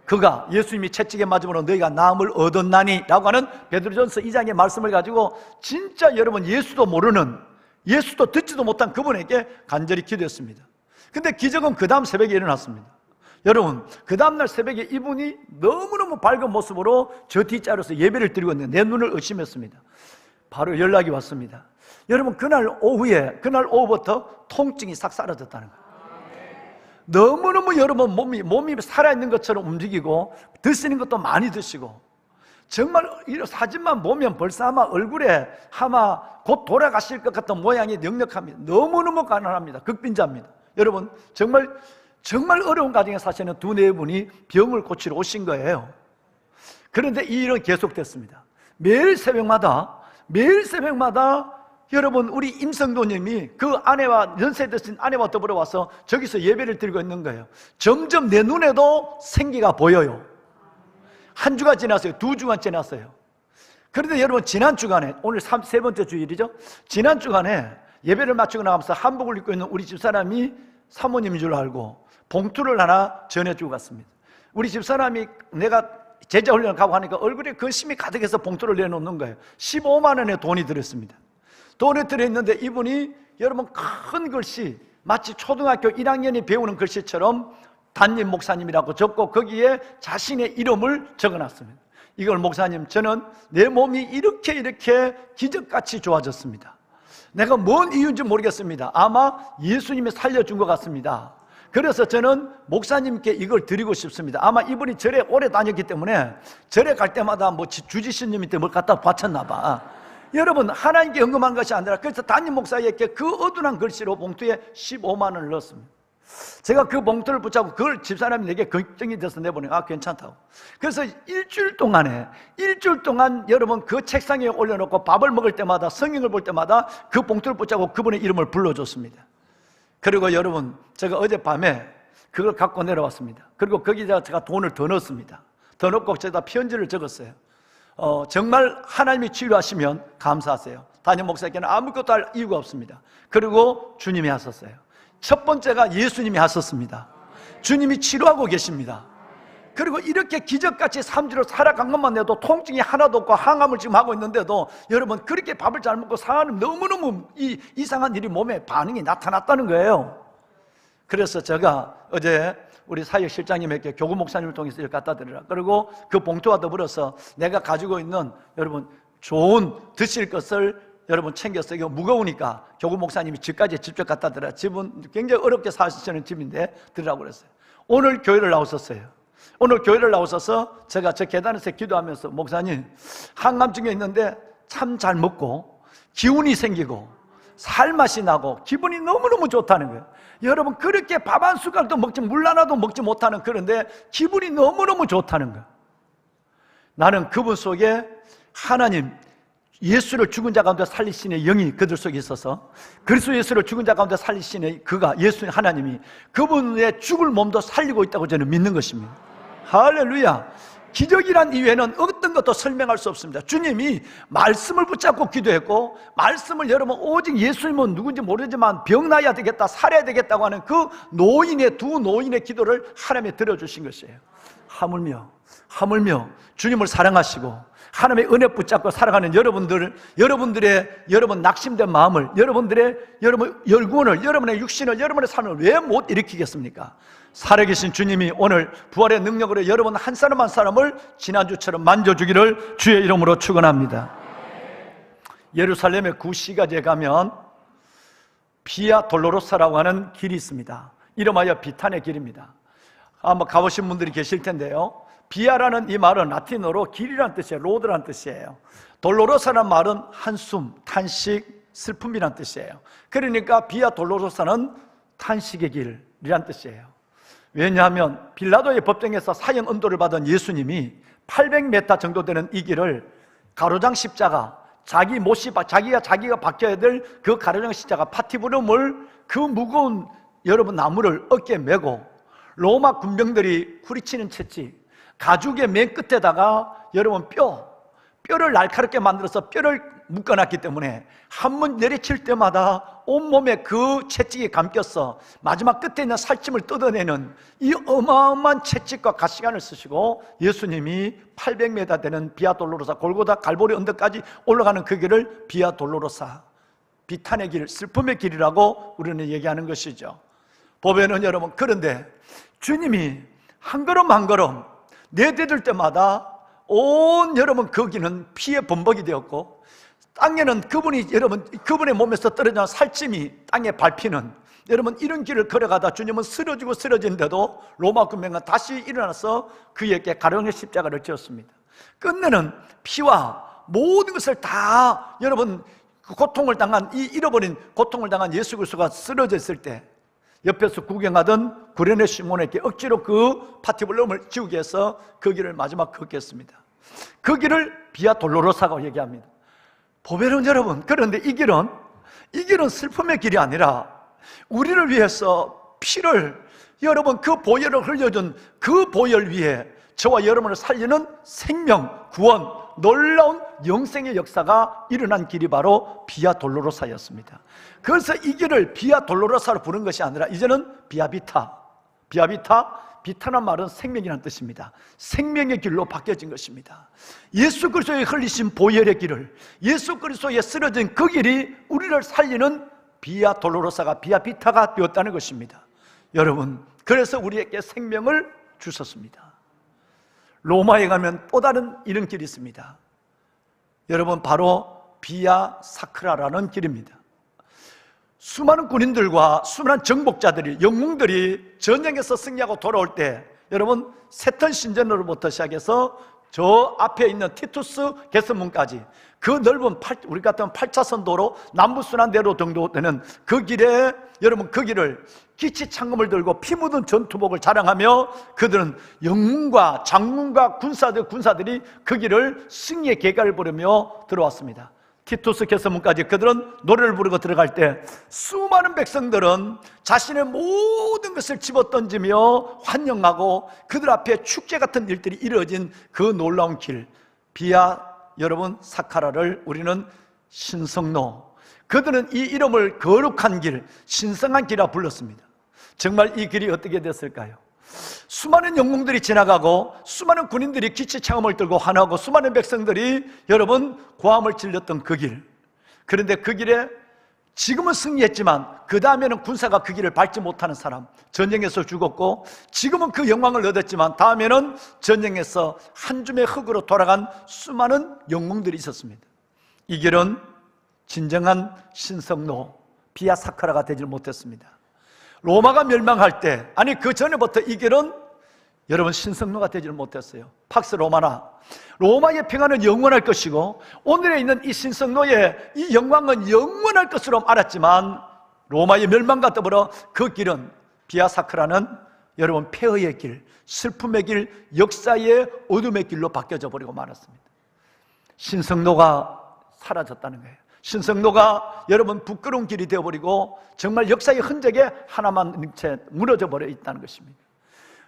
그가 예수님이 채찍에 맞음으로 너희가 나음을 얻었나니 라고 하는 베드로전서 2장의 말씀을 가지고 진짜 여러분 예수도 모르는, 예수도 듣지도 못한 그분에게 간절히 기도했습니다. 근데 기적은 그 다음 새벽에 일어났습니다. 여러분 그 다음날 새벽에 이분이 너무너무 밝은 모습으로 저 뒷자리에서 예배를 드리고 있는데 내 눈을 의심했습니다. 바로 연락이 왔습니다. 여러분 그날 오후부터 통증이 싹 사라졌다는 거예요. 너무너무 여러분 몸이 살아있는 것처럼 움직이고 드시는 것도 많이 드시고, 정말 이 사진만 보면 벌써 아마 얼굴에 아마 곧 돌아가실 것 같은 모양이 역력합니다. 너무너무 가난합니다. 극빈자입니다. 여러분 정말 어려운 가정에 사시는 두 네 분이 병을 고치러 오신 거예요. 그런데 이 일은 계속됐습니다. 매일 새벽마다 여러분 우리 임성도님이 그 아내와 연세 드신 아내와 더불어 와서 저기서 예배를 드리고 있는 거예요. 점점 내 눈에도 생기가 보여요. 한 주가 지났어요. 2주가 지났어요. 그런데 여러분 지난 주간에, 오늘 세 번째 주일이죠. 지난 주간에 예배를 마치고 나가면서 한복을 입고 있는 우리 집사람이 사모님인 줄 알고 봉투를 하나 전해주고 갔습니다. 우리 집사람이 내가 제자 훈련을 가고 하니까 얼굴에 근심이 가득해서 봉투를 내놓는 거예요. 15만 원의 돈이 들었습니다. 돈이 들어있는데 이분이 여러분 큰 글씨, 마치 초등학교 1학년이 배우는 글씨처럼 담임 목사님이라고 적고 거기에 자신의 이름을 적어놨습니다. 이걸 목사님, 저는 내 몸이 이렇게 기적같이 좋아졌습니다. 내가 뭔 이유인지 모르겠습니다. 아마 예수님이 살려준 것 같습니다. 그래서 저는 목사님께 이걸 드리고 싶습니다. 아마 이분이 절에 오래 다녔기 때문에 절에 갈 때마다 뭐 주지스님한테 뭘 갖다 바쳤나 봐. 여러분 하나님께 헌금한 것이 아니라, 그래서 담임 목사에게 그 어두운 글씨로 봉투에 15만 원을 넣었습니다. 제가 그 봉투를 붙잡고 그걸 집사람이 내게 걱정이 돼서 내보내고 괜찮다고. 그래서 일주일 동안 여러분 그 책상에 올려놓고 밥을 먹을 때마다, 성경을 볼 때마다 그 봉투를 붙잡고 그분의 이름을 불러줬습니다. 그리고 여러분 제가 어젯밤에 그걸 갖고 내려왔습니다. 그리고 거기다가 제가 돈을 더 넣었습니다. 더 넣고 제가 편지를 적었어요. 정말 하나님이 치료하시면 감사하세요. 담임 목사께는 아무것도 할 이유가 없습니다. 그리고 주님이 하셨어요. 첫 번째가 예수님이 하셨습니다. 주님이 치료하고 계십니다. 그리고 이렇게 기적같이 3주를 살아간 것만 해도 통증이 하나도 없고 항암을 지금 하고 있는데도 여러분 그렇게 밥을 잘 먹고 사는 너무너무 이상한 일이 몸에 반응이 나타났다는 거예요. 그래서 제가 어제 우리 사역실장님에게 교구 목사님을 통해서 이걸 갖다 드리라. 그리고 그 봉투와 더불어서 내가 가지고 있는 여러분 좋은 드실 것을 여러분 챙겼어요. 이거 무거우니까 교구 목사님이 집까지 직접 갖다 드리라. 집은 굉장히 어렵게 사시는 집인데 드리라고 그랬어요. 오늘 교회를 나오셨어요. 오늘 교회를 나오셔서 제가 저 계단에서 기도하면서 목사님 항암증에 있는데 참 잘 먹고 기운이 생기고 살맛이 나고 기분이 너무너무 좋다는 거예요. 여러분 그렇게 밥 한 숟갈도 먹지 물 하나도 먹지 못하는 그런데 기분이 너무너무 좋다는 거예요. 나는 그분 속에 하나님 예수를 죽은 자 가운데 살리시는 영이 그들 속에 있어서 그리스도 예수를 죽은 자 가운데 살리시는 그가 예수 하나님이 그분의 죽을 몸도 살리고 있다고 저는 믿는 것입니다. 할렐루야. 기적이란 이외에는 어떤 것도 설명할 수 없습니다. 주님이 말씀을 붙잡고 기도했고 말씀을 여러분 오직 예수님은 누군지 모르지만 병 나야 되겠다 살아야 되겠다고 하는 그 두 노인의 기도를 하나님이 들어주신 것이에요. 하물며 주님을 사랑하시고 하나님의 은혜 붙잡고 살아가는 여러분들의 낙심된 마음을 여러분의 열구원을 여러분의 육신을 여러분의 삶을 왜 못 일으키겠습니까? 살아계신 주님이 오늘 부활의 능력으로 여러분 한 사람 한 사람을 지난주처럼 만져주기를 주의 이름으로 축원합니다. 예루살렘의 구시가지에 가면 비아 돌로로사라고 하는 길이 있습니다. 이름하여 비탄의 길입니다. 아마 가보신 분들이 계실 텐데요, 비아라는 이 말은 라틴어로 길이란 뜻이에요. 로드란 뜻이에요. 돌로로사라는 말은 한숨, 탄식, 슬픔이란 뜻이에요. 그러니까 비아 돌로로사는 탄식의 길이란 뜻이에요. 왜냐하면 빌라도의 법정에서 사형 언도를 받은 예수님이 800m 정도 되는 이 길을 가로장 십자가, 자기가 박혀야 될 그 가로장 십자가 파티브름을 그 무거운 여러분 나무를 어깨에 메고 로마 군병들이 후리치는 채찍, 가죽의 맨 끝에다가 여러분 뼈를 날카롭게 만들어서 뼈를 묶어놨기 때문에 한 번 내리칠 때마다 온몸에 그 채찍이 감겼어 마지막 끝에 있는 살찜을 뜯어내는 이 어마어마한 채찍과 가시관을 쓰시고 예수님이 800m 되는 비아 돌로로사 골고다 갈보리 언덕까지 올라가는 그 길을 비아 돌로로사, 비탄의 길, 슬픔의 길이라고 우리는 얘기하는 것이죠. 보면은 여러분, 그런데 주님이 한 걸음 한 걸음 내디딜 때마다 온 여러분 거기는 피의 범벅이 되었고 땅에는 그분의 몸에서 떨어지는 살찜이 땅에 밟히는 여러분 이런 길을 걸어가다 주님은 쓰러지고 쓰러진데도 로마 군병은 다시 일어나서 그에게 가령의 십자가를 지었습니다. 끝내는 피와 모든 것을 다 여러분 고통을 당한 잃어버린 고통을 당한 예수 그리스도가 쓰러졌을 때 옆에서 구경하던 구레네 시몬에게 억지로 그 파티블럼을 지우기 위해서 그 길을 마지막 걷겠습니다. 그 길을 비아 돌로로사라고 얘기합니다. 보배는 여러분, 그런데 이 길은 슬픔의 길이 아니라 우리를 위해서 피를 여러분 그 보혈을 흘려준 그 보혈 위에 저와 여러분을 살리는 생명, 구원, 놀라운 영생의 역사가 일어난 길이 바로 비아 돌로로사였습니다. 그래서 이 길을 비아 돌로로사로 부른 것이 아니라 이제는 비아비타, 비타란 말은 생명이라는 뜻입니다. 생명의 길로 바뀌어진 것입니다. 예수 그리스도에 흘리신 보혈의 길을, 예수 그리스도에 쓰러진 그 길이 우리를 살리는 비아 돌로로사가 비아비타가 되었다는 것입니다. 여러분, 그래서 우리에게 생명을 주셨습니다. 로마에 가면 또 다른 이런 길이 있습니다. 여러분, 바로 비아 사크라라는 길입니다. 수많은 군인들과 수많은 정복자들이, 영웅들이 전쟁에서 승리하고 돌아올 때 여러분 세턴 신전으로부터 시작해서 저 앞에 있는 티투스 개선문까지 그 넓은 우리 같은 8차선 도로 남부순환대로 정도 되는 그 길에 여러분 그 길을 기치 창검을 들고 피 묻은 전투복을 자랑하며 그들은 영웅과 장군과 군사들이 그 길을 승리의 계가를 부르며 들어왔습니다. 티투스 개선문까지 그들은 노래를 부르고 들어갈 때 수많은 백성들은 자신의 모든 것을 집어던지며 환영하고 그들 앞에 축제 같은 일들이 이루어진 그 놀라운 길, 비아 여러분 사카라를 우리는 신성로, 그들은 이 이름을 거룩한 길, 신성한 길이라 불렀습니다. 정말 이 길이 어떻게 됐을까요? 수많은 영웅들이 지나가고 수많은 군인들이 기치 창음을 들고 환호하고 수많은 백성들이 여러분 고함을 질렀던 그 길, 그런데 그 길에 지금은 승리했지만 그 다음에는 군사가 그 길을 밟지 못하는 사람, 전쟁에서 죽었고 지금은 그 영광을 얻었지만 다음에는 전쟁에서 한 줌의 흙으로 돌아간 수많은 영웅들이 있었습니다. 이 길은 진정한 신성로 비아 사카라가 되질 못했습니다. 로마가 멸망할 때, 아니 그 전에부터 이 길은 여러분 신성로가 되질 못했어요. 팍스 로마나, 로마의 평화는 영원할 것이고 오늘에 있는 이 신성로의 이 영광은 영원할 것으로 알았지만 로마의 멸망과 더불어 그 길은 비아 사카라는 여러분 폐허의 길, 슬픔의 길, 역사의 어둠의 길로 바뀌어져 버리고 말았습니다. 신성로가 사라졌다는 거예요. 신성로가 여러분 부끄러운 길이 되어버리고 정말 역사의 흔적에 하나만 채 무너져 버려 있다는 것입니다.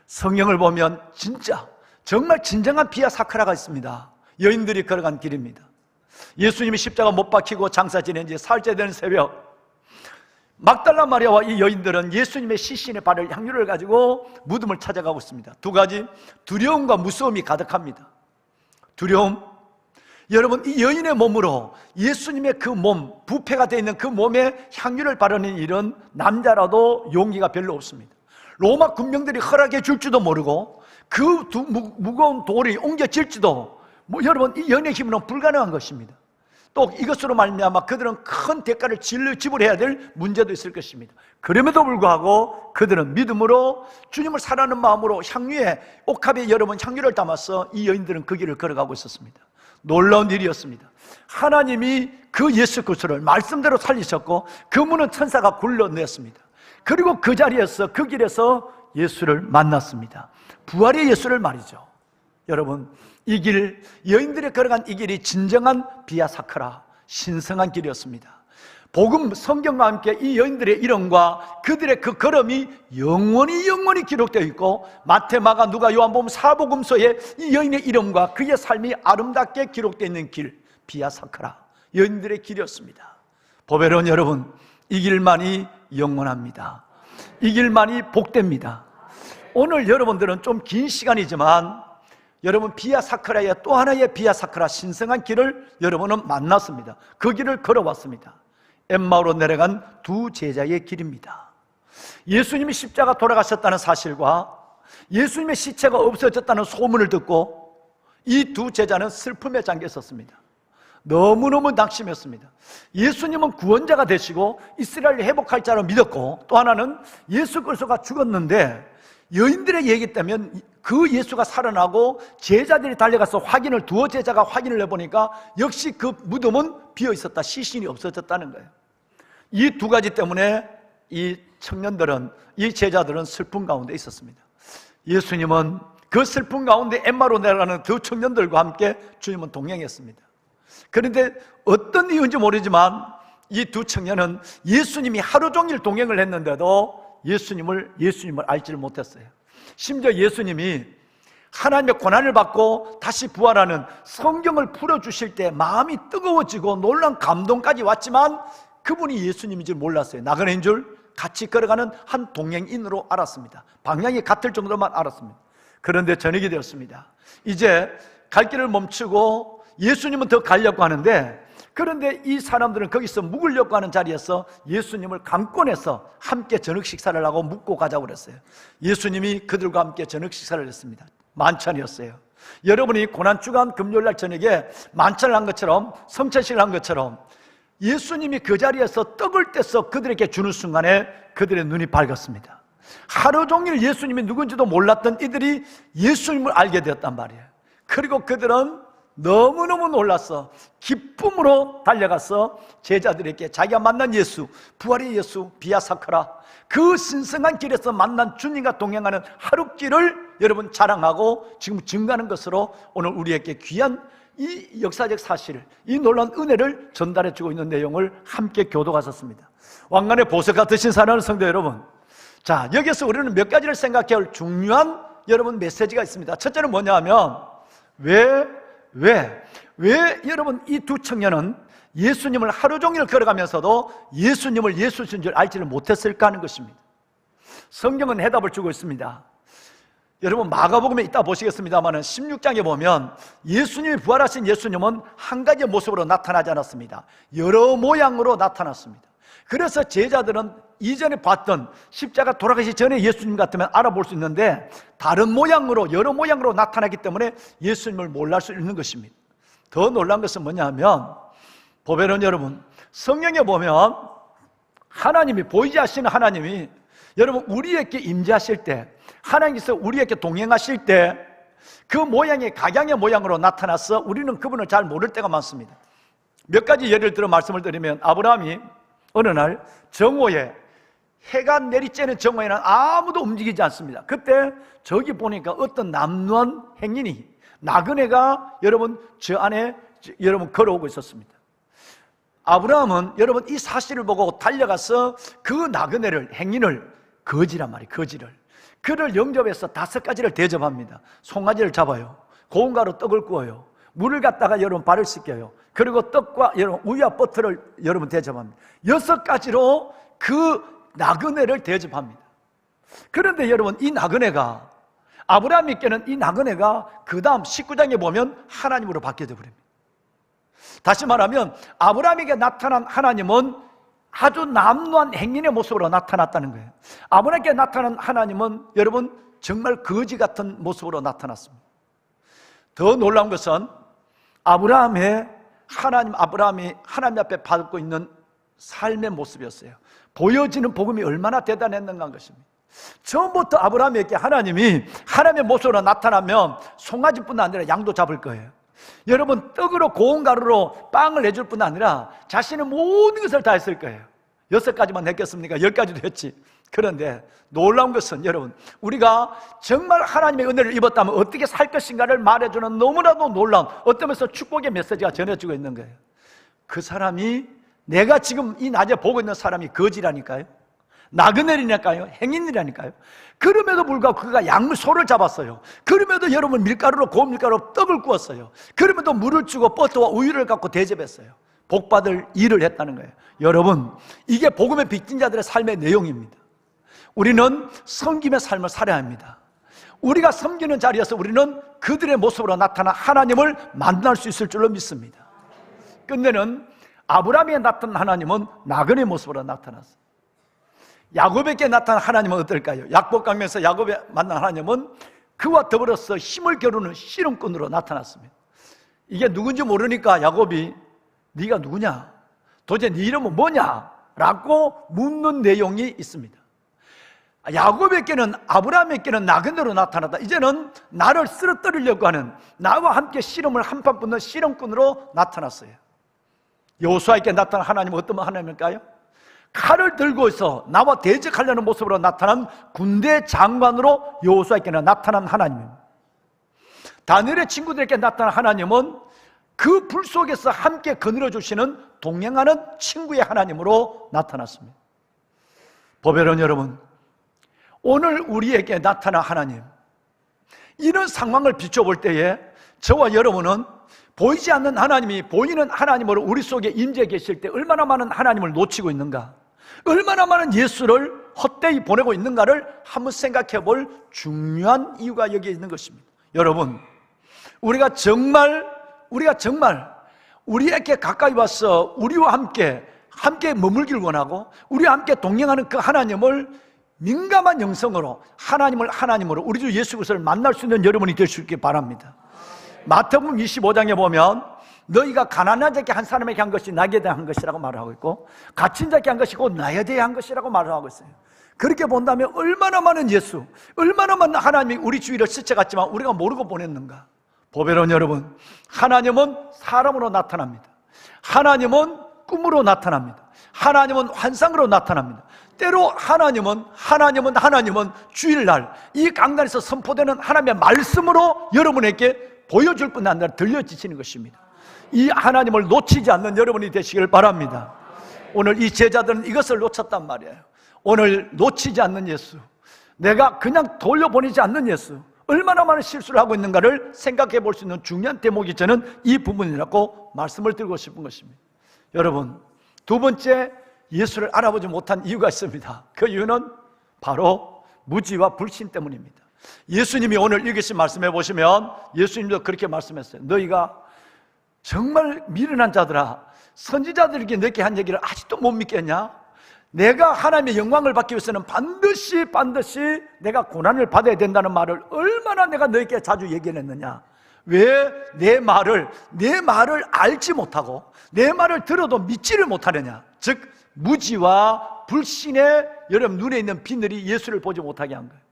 성경을 보면 진짜 정말 진정한 비아 사카라가 있습니다. 여인들이 걸어간 길입니다. 예수님이 십자가 못 박히고 장사 지낸 지 사흘째 되는 새벽, 막달라 마리아와 이 여인들은 예수님의 시신에 바를 향유를 가지고 무덤을 찾아가고 있습니다. 두 가지 두려움과 무서움이 가득합니다. 두려움, 여러분 이 여인의 몸으로 예수님의 그 몸, 부패가 되어 있는 그 몸에 향유를 바르는 일은 남자라도 용기가 별로 없습니다. 로마 군병들이 허락해 줄지도 모르고 그 무거운 돌이 옮겨질지도 여러분 이 여인의 힘으로는 불가능한 것입니다. 또 이것으로 말미암아 그들은 큰 대가를 지불해야 될 문제도 있을 것입니다. 그럼에도 불구하고 그들은 믿음으로 주님을 사랑하는 마음으로 향유에 옥합에 여러분 향유를 담아서 이 여인들은 그 길을 걸어가고 있었습니다. 놀라운 일이었습니다. 하나님이 그 예수 그리스도를 말씀대로 살리셨고 그 문은 천사가 굴러냈습니다. 그리고 그 자리에서 그 길에서 예수를 만났습니다. 부활의 예수를 말이죠. 여러분 이 길, 여인들이 걸어간 이 길이 진정한 비아 사카라, 신성한 길이었습니다. 복음 성경과 함께 이 여인들의 이름과 그들의 그 걸음이 영원히 기록되어 있고 마태, 마가, 누가, 요한복음 사복음서에 이 여인의 이름과 그의 삶이 아름답게 기록되어 있는 길, 비아 사카라, 여인들의 길이었습니다. 보배로운 여러분, 이 길만이 영원합니다. 이 길만이 복됩니다. 오늘 여러분들은 좀 긴 시간이지만 여러분 비아 사카라의 또 하나의 비아 사카라 신성한 길을 여러분은 만났습니다. 그 길을 걸어왔습니다. 엠마오로 내려간 두 제자의 길입니다. 예수님이 십자가 돌아가셨다는 사실과 예수님의 시체가 없어졌다는 소문을 듣고 이 두 제자는 슬픔에 잠겨 있었습니다. 너무너무 낙심했습니다. 예수님은 구원자가 되시고 이스라엘을 회복할 자로 믿었고 또 하나는 예수 그리스도가 죽었는데 여인들의 얘기 때문에 그 예수가 살아나고 제자들이 달려가서 두어 제자가 확인을 해보니까 역시 그 무덤은 비어 있었다, 시신이 없어졌다는 거예요. 이 두 가지 때문에 이 청년들은, 이 제자들은 슬픔 가운데 있었습니다. 예수님은 그 슬픔 가운데 엠마로 내려가는 두 청년들과 함께 주님은 동행했습니다. 그런데 어떤 이유인지 모르지만 이 두 청년은 예수님이 하루 종일 동행을 했는데도 예수님을 알지를 못했어요. 심지어 예수님이 하나님의 고난을 받고 다시 부활하는 성경을 풀어주실 때 마음이 뜨거워지고 놀란 감동까지 왔지만 그분이 예수님인 줄 몰랐어요. 나그네인 줄, 같이 걸어가는 한 동행인으로 알았습니다. 방향이 같을 정도만 알았습니다. 그런데 저녁이 되었습니다. 이제 갈 길을 멈추고 예수님은 더 가려고 하는데, 그런데 이 사람들은 거기서 묵으려고 하는 자리에서 예수님을 강권해서 함께 저녁 식사를 하고 묵고 가자고 그랬어요. 예수님이 그들과 함께 저녁 식사를 했습니다. 만찬이었어요. 여러분이 고난주간 금요일날 저녁에 만찬을 한 것처럼, 성찬식을 한 것처럼 예수님이 그 자리에서 떡을 떼서 그들에게 주는 순간에 그들의 눈이 밝았습니다. 하루 종일 예수님이 누군지도 몰랐던 이들이 예수님을 알게 되었단 말이에요. 그리고 그들은 너무너무 놀라서 기쁨으로 달려가서 제자들에게 자기가 만난 예수, 부활의 예수, 비아 사카라, 그 신성한 길에서 만난 주님과 동행하는 하룻길을 여러분 자랑하고 지금 증거하는 것으로 오늘 우리에게 귀한 이 역사적 사실, 이 놀라운 은혜를 전달해주고 있는 내용을 함께 교도하셨습니다. 왕관의 보석 같으신 사랑하는 성도 여러분, 자, 여기서 우리는 몇 가지를 생각해야 할 중요한 여러분 메시지가 있습니다. 첫째는 뭐냐 하면 왜 왜 여러분 이 두 청년은 예수님을 하루 종일 걸어가면서도 예수님을 예수신 줄 알지를 못했을까 하는 것입니다. 성경은 해답을 주고 있습니다. 여러분 마가복음에 이따 보시겠습니다만 16장에 보면 예수님이 부활하신 예수님은 한 가지 모습으로 나타나지 않았습니다. 여러 모양으로 나타났습니다. 그래서 제자들은 이전에 봤던 십자가 돌아가시기 전에 예수님 같으면 알아볼 수 있는데 다른 모양으로 여러 모양으로 나타나기 때문에 예수님을 몰랄 수 있는 것입니다. 더 놀란 것은 뭐냐면 보배는 여러분 성경에 보면 하나님이 보이지 않으시는 하나님이 여러분 우리에게 임재하실 때 하나님께서 우리에게 동행하실 때 그 모양이 각양의 모양으로 나타나서 우리는 그분을 잘 모를 때가 많습니다. 몇 가지 예를 들어 말씀을 드리면 아브라함이 어느 날 정오에 해가 내리쬐는 정오에는 아무도 움직이지 않습니다. 그때 저기 보니까 어떤 남루한 행인이 나그네가 여러분 저 안에 여러분 걸어오고 있었습니다. 아브라함은 여러분 이 사실을 보고 달려가서 그 나그네를 행인을 거지란 말이에요. 거지를 그를 영접해서 5가지를 대접합니다. 송아지를 잡아요. 고운 가루 떡을 구워요. 물을 갖다가 여러분 발을 씻겨요. 그리고 떡과 여러분 우유와 버터를 여러분 대접합니다. 6가지로 그 나그네를 대접합니다. 그런데 여러분 이 나그네가 아브라함에게는 이 나그네가 그 다음 19장에 보면 하나님으로 바뀌어져 버립니다. 다시 말하면 아브라함에게 나타난 하나님은 아주 남루한 행인의 모습으로 나타났다는 거예요. 아브라함에게 나타난 하나님은 여러분 정말 거지 같은 모습으로 나타났습니다. 더 놀라운 것은 아브라함이 하나님 앞에 받고 있는 삶의 모습이었어요. 보여지는 복음이 얼마나 대단했는가 하는 것입니다. 처음부터 아브라함에게 하나님이 하나님의 모습으로 나타나면 송아지뿐 아니라 양도 잡을 거예요. 여러분 떡으로 고운 가루로 빵을 내줄 뿐 아니라 자신의 모든 것을 다 했을 거예요. 6가지만 했겠습니까? 10가지도 했지. 그런데 놀라운 것은 여러분 우리가 정말 하나님의 은혜를 입었다면 어떻게 살 것인가를 말해주는 너무나도 놀라운 어떤 면에서 축복의 메시지가 전해지고 있는 거예요. 그 사람이 내가 지금 이 낮에 보고 있는 사람이 거지라니까요. 나그네리니까요. 행인이라니까요. 그럼에도 불구하고 그가 소를 잡았어요. 그럼에도 여러분 밀가루로 고운 밀가루로 떡을 구웠어요. 그럼에도 물을 주고 버터와 우유를 갖고 대접했어요. 복받을 일을 했다는 거예요. 여러분 이게 복음의 빚진 자들의 삶의 내용입니다. 우리는 섬김의 삶을 살아야 합니다. 우리가 섬기는 자리에서 우리는 그들의 모습으로 나타나 하나님을 만날 수 있을 줄로 믿습니다. 끝내는 아브라함에 나타난 하나님은 나그네 모습으로 나타났어요. 야곱에게 나타난 하나님은 어떨까요? 야곱 강면에서 야곱에 만난 하나님은 그와 더불어서 힘을 겨루는 씨름꾼으로 나타났습니다. 이게 누군지 모르니까 야곱이 네가 누구냐? 도대체 네 이름은 뭐냐? 라고 묻는 내용이 있습니다. 야곱에게는 아브라함에게는 나그네로 나타났다. 이제는 나를 쓰러뜨리려고 하는 나와 함께 씨름을 한판 붙는 씨름꾼으로 나타났어요. 여호수아에게 나타난 하나님은 어떤 하나님일까요? 칼을 들고 있어 나와 대적하려는 모습으로 나타난 군대 장관으로 여호수아에게는 나타난 하나님입니다. 다니엘의 친구들에게 나타난 하나님은 그 불 속에서 함께 거느려 주시는 동행하는 친구의 하나님으로 나타났습니다. 보배로운 여러분, 오늘 우리에게 나타난 하나님, 이런 상황을 비춰볼 때에 저와 여러분은 보이지 않는 하나님이 보이는 하나님으로 우리 속에 임재해 계실 때 얼마나 많은 하나님을 놓치고 있는가, 얼마나 많은 예수를 헛되이 보내고 있는가를 한번 생각해 볼 중요한 이유가 여기에 있는 것입니다. 여러분, 우리가 정말 우리에게 가까이 와서 우리와 함께 머물길 원하고 우리와 함께 동행하는 그 하나님을 민감한 영성으로 하나님으로 우리 주 예수 그리스도를 만날 수 있는 여러분이 될 수 있길 바랍니다. 마태복음 25장에 보면 너희가 가난한 자에게 한 사람에게 한 것이 나에게 대한 것이라고 말을 하고 있고 갇힌 자에게 한 것이 곧 나에 대한 것이라고 말을 하고 있어요. 그렇게 본다면 얼마나 많은 예수, 얼마나 많은 하나님이 우리 주위를 스쳐갔지만 우리가 모르고 보냈는가. 보배로운 여러분, 하나님은 사람으로 나타납니다. 하나님은 꿈으로 나타납니다. 하나님은 환상으로 나타납니다. 때로 하나님은 주일날 이 강단에서 선포되는 하나님의 말씀으로 여러분에게 보여줄 뿐 아니라 들려지시는 것입니다. 이 하나님을 놓치지 않는 여러분이 되시길 바랍니다. 오늘 이 제자들은 이것을 놓쳤단 말이에요. 오늘 놓치지 않는 예수, 내가 그냥 돌려보내지 않는 예수, 얼마나 많은 실수를 하고 있는가를 생각해 볼 수 있는 중요한 대목이 저는 이 부분이라고 말씀을 드리고 싶은 것입니다. 여러분, 두 번째 예수를 알아보지 못한 이유가 있습니다. 그 이유는 바로 무지와 불신 때문입니다. 예수님이 오늘 읽으신 말씀해 보시면 예수님도 그렇게 말씀했어요. 너희가 정말 미련한 자들아, 선지자들에게 너희에게 한 얘기를 아직도 못 믿겠냐? 내가 하나님의 영광을 받기 위해서는 반드시 내가 고난을 받아야 된다는 말을 얼마나 내가 너희에게 자주 얘기했느냐? 왜 내 말을 알지 못하고 내 말을 들어도 믿지를 못하느냐? 즉 무지와 불신에 여러분 눈에 있는 비늘이 예수를 보지 못하게 한 거예요.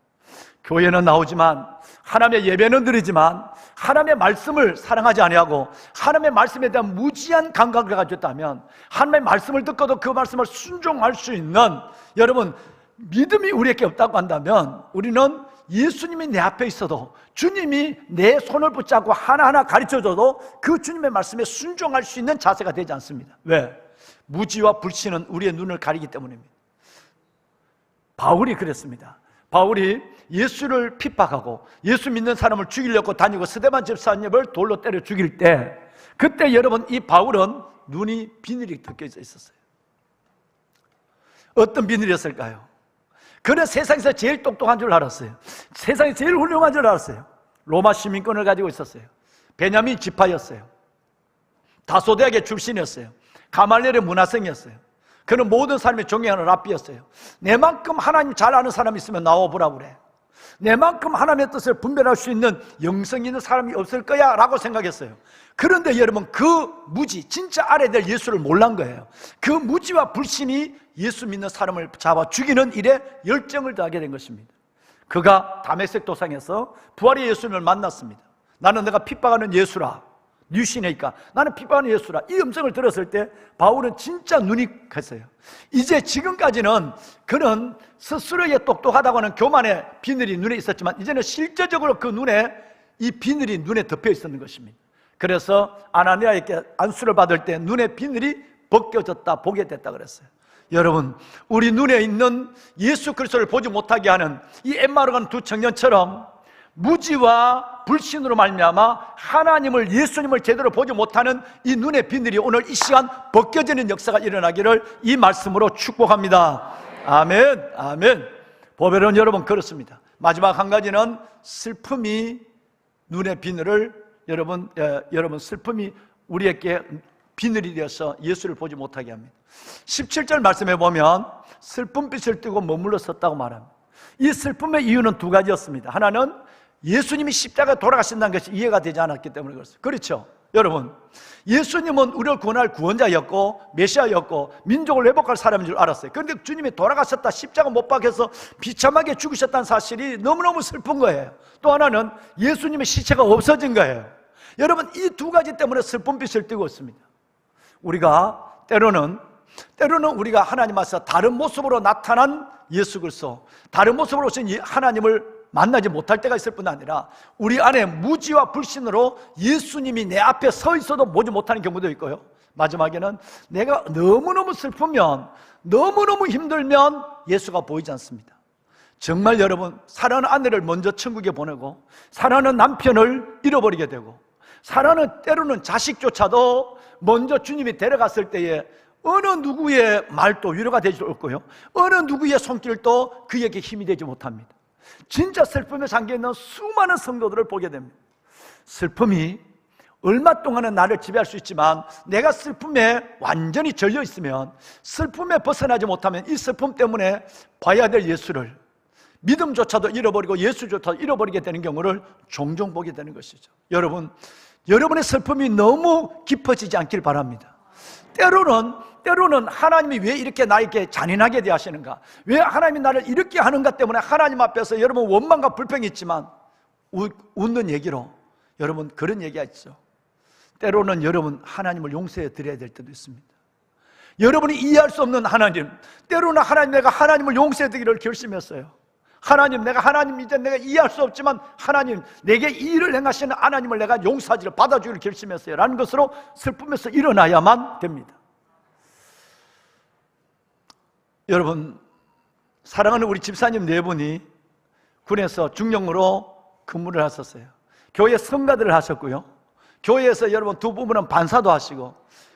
교회는 나오지만, 하나님의 예배는 드리지만 하나님의 말씀을 사랑하지 아니하고 하나님의 말씀에 대한 무지한 감각을 가지고 있다면, 하나님의 말씀을 듣고도 그 말씀을 순종할 수 있는 여러분 믿음이 우리에게 없다고 한다면, 우리는 예수님이 내 앞에 있어도, 주님이 내 손을 붙잡고 하나하나 가르쳐줘도 그 주님의 말씀에 순종할 수 있는 자세가 되지 않습니다. 왜? 무지와 불신은 우리의 눈을 가리기 때문입니다. 바울이 그랬습니다. 바울이 예수를 핍박하고 예수 믿는 사람을 죽이려고 다니고 스데반 집사님을 돌로 때려 죽일 때, 그때 여러분 이 바울은 눈이 비늘이 덮여져 있었어요. 어떤 비늘이었을까요? 그는 세상에서 제일 똑똑한 줄 알았어요. 세상에 제일 훌륭한 줄 알았어요. 로마 시민권을 가지고 있었어요. 베냐민 지파였어요. 다소대학의 출신이었어요. 가말리엘의 문화생이었어요. 그는 모든 사람이 존경하는 랍비였어요. 내만큼 하나님 잘 아는 사람이 있으면 나와보라고 그래. 내만큼 하나님의 뜻을 분별할 수 있는 영성 있는 사람이 없을 거야 라고 생각했어요. 그런데 여러분, 그 무지, 진짜 알아야 될 예수를 몰란 거예요. 그 무지와 불신이 예수 믿는 사람을 잡아 죽이는 일에 열정을 더하게 된 것입니다. 그가 다메섹 도상에서 부활의 예수님을 만났습니다. 나는 내가 핍박하는 예수라, 뉴시네니까 나는 핍박하는 예수라, 이 음성을 들었을 때 바울은 진짜 눈이 갔어요. 이제 지금까지는 그는 스스로의 똑똑하다고 하는 교만의 비늘이 눈에 있었지만, 이제는 실제적으로 그 눈에 이 비늘이 눈에 덮여 있었는 것입니다. 그래서 아나니아에게 안수를 받을 때 눈의 비늘이 벗겨졌다, 보게 됐다 그랬어요. 여러분, 우리 눈에 있는 예수 그리스도를 보지 못하게 하는 이 엠마오로 가는 두 청년처럼 무지와 불신으로 말미암아 하나님을, 예수님을 제대로 보지 못하는 이 눈의 비늘이 오늘 이 시간 벗겨지는 역사가 일어나기를 이 말씀으로 축복합니다. 아멘, 아멘. 보배로는 여러분 그렇습니다. 마지막 한 가지는 슬픔이 눈의 비늘을 여러분 슬픔이 우리에게 비늘이 되어서 예수를 보지 못하게 합니다. 17절 말씀해 보면 슬픔빛을 띠고 머물러 섰다고 말합니다. 이 슬픔의 이유는 두 가지였습니다. 하나는 예수님이 십자가에 돌아가신다는 것이 이해가 되지 않았기 때문에 그렇습니다. 그렇죠? 여러분, 예수님은 우리를 구원할 구원자였고 메시아였고 민족을 회복할 사람인 줄 알았어요. 그런데 주님이 돌아가셨다, 십자가 못 박혀서 비참하게 죽으셨다는 사실이 너무너무 슬픈 거예요. 또 하나는 예수님의 시체가 없어진 거예요. 여러분, 이 두 가지 때문에 슬픔빛을 띠고 있습니다. 우리가 때로는 우리가 하나님 앞에서 다른 모습으로 나타난 예수 그리스도, 다른 모습으로 오신 하나님을 만나지 못할 때가 있을 뿐 아니라 우리 안에 무지와 불신으로 예수님이 내 앞에 서 있어도 보지 못하는 경우도 있고요. 마지막에는 내가 너무너무 슬프면, 너무너무 힘들면 예수가 보이지 않습니다. 정말 여러분, 사랑하는 아내를 먼저 천국에 보내고 사랑하는 남편을 잃어버리게 되고, 사랑하는 때로는 자식조차도 먼저 주님이 데려갔을 때에 어느 누구의 말도 위로가 되지 않고요, 어느 누구의 손길도 그에게 힘이 되지 못합니다. 진짜 슬픔에 잠겨있는 수많은 성도들을 보게 됩니다. 슬픔이 얼마 동안은 나를 지배할 수 있지만, 내가 슬픔에 완전히 절려 있으면, 슬픔에 벗어나지 못하면 이 슬픔 때문에 봐야 될 예수를, 믿음조차도 잃어버리고 예수조차도 잃어버리게 되는 경우를 종종 보게 되는 것이죠. 여러분, 여러분의 슬픔이 너무 깊어지지 않길 바랍니다. 때로는 하나님이 왜 이렇게 나에게 잔인하게 대하시는가, 왜 하나님이 나를 이렇게 하는가 때문에 하나님 앞에서 여러분 원망과 불평이 있지만 웃는 얘기로 여러분 그런 얘기가 있죠. 때로는 여러분 하나님을 용서해 드려야 될 때도 있습니다. 여러분이 이해할 수 없는 하나님, 때로는 하나님, 내가 하나님을 용서해 드리기를 결심했어요. 하나님, 이제 내가 이해할 수 없지만 하나님, 내게 이 일을 행하시는 하나님을 내가 용서하기를, 받아주기를 결심했어요 라는 것으로 슬픔에서 일어나야만 됩니다. 여러분, 사랑하는 우리 집사님 네 분이 군에서 중령으로 근무를 하셨어요. 교회 성가들을 하셨고요. 교회에서 여러분 두 부분은 반사도 하시고,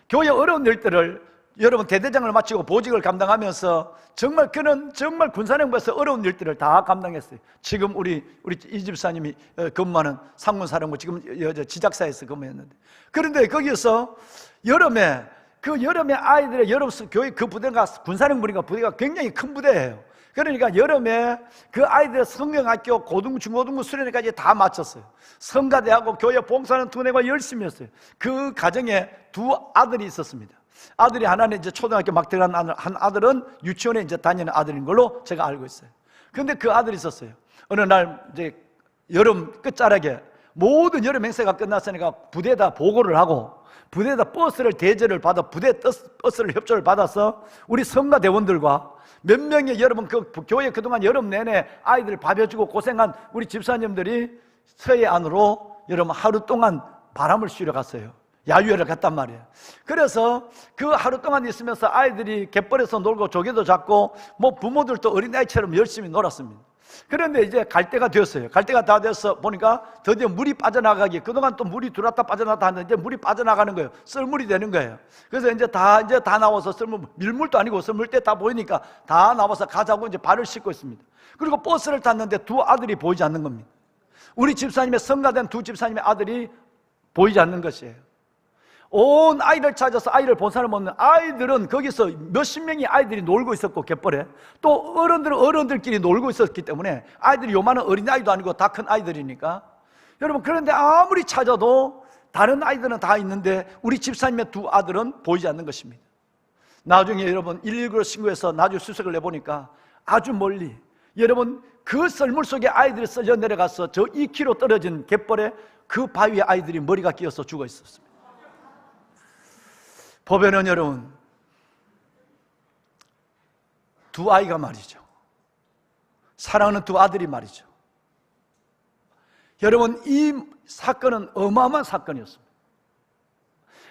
교회 어려운 일들을 여러분 대대장을 마치고 보직을 감당하면서 정말 그는 정말 군사령부에서 어려운 일들을 다 감당했어요. 지금 우리 이 집사님이 근무하는 상군사령부 지금 지작사에서 근무했는데, 그런데 거기서 여름에 아이들의 여름 교회 그 부대가 군사령부니까 부대가 굉장히 큰 부대예요. 그러니까 여름에 그 아이들 성경학교 고등부 중고등부 수련회까지 다 마쳤어요. 성가대하고 교회 봉사하는 두뇌가 열심히 했어요. 그 가정에 두 아들이 있었습니다. 아들이 하나는 이제 초등학교 막 들어간 한 아들은 유치원에 이제 다니는 아들인 걸로 제가 알고 있어요. 그런데 그 아들이 있었어요. 어느 날 이제 여름 끝자락에 모든 여름 행사가 끝났으니까 부대에다 보고를 하고, 부대에다 버스를 대절을 받아 부대 버스를 협조를 받아서 우리 성가대원들과 몇 명의 여러분 그 교회 그동안 여름 내내 아이들 밥해주고 고생한 우리 집사님들이 서해 안으로 여러분 하루 동안 바람을 쐬러 갔어요. 야유회를 갔단 말이에요. 그래서 그 하루 동안 있으면서 아이들이 갯벌에서 놀고 조개도 잡고 뭐 부모들도 어린아이처럼 열심히 놀았습니다. 그런데 이제 갈 때가 되었어요. 갈 때가 다 돼서 보니까 드디어 물이 빠져나가기, 그동안 또 물이 들어왔다 빠져나갔다 하는데 이제 물이 빠져나가는 거예요. 썰물이 되는 거예요. 그래서 이제 다 나와서 썰물, 밀물도 아니고 썰물대 다 보이니까 다 나와서 가자고 이제 발을 씻고 있습니다. 그리고 버스를 탔는데 두 아들이 보이지 않는 겁니다. 우리 집사님의 성가된 두 집사님의 아들이 보이지 않는 것이에요. 온 아이를 찾아서 아이를 본 사람 없는, 아이들은 거기서 몇십 명의 아이들이 놀고 있었고 갯벌에 또 어른들은 어른들끼리 놀고 있었기 때문에 아이들이 요만한 어린아이도 아니고 다 큰 아이들이니까 여러분, 그런데 아무리 찾아도 다른 아이들은 다 있는데 우리 집사님의 두 아들은 보이지 않는 것입니다. 나중에 여러분 119로 신고해서 나중에 수색을 내보니까 아주 멀리 여러분 그 썰물 속에 아이들이 쓸려 내려가서 저 2km 떨어진 갯벌에 그 바위에 아이들이 머리가 끼어서 죽어 있었습니다. 보면은 여러분 두 아이가 말이죠, 사랑하는 두 아들이 말이죠, 여러분 이 사건은 어마어마한 사건이었습니다.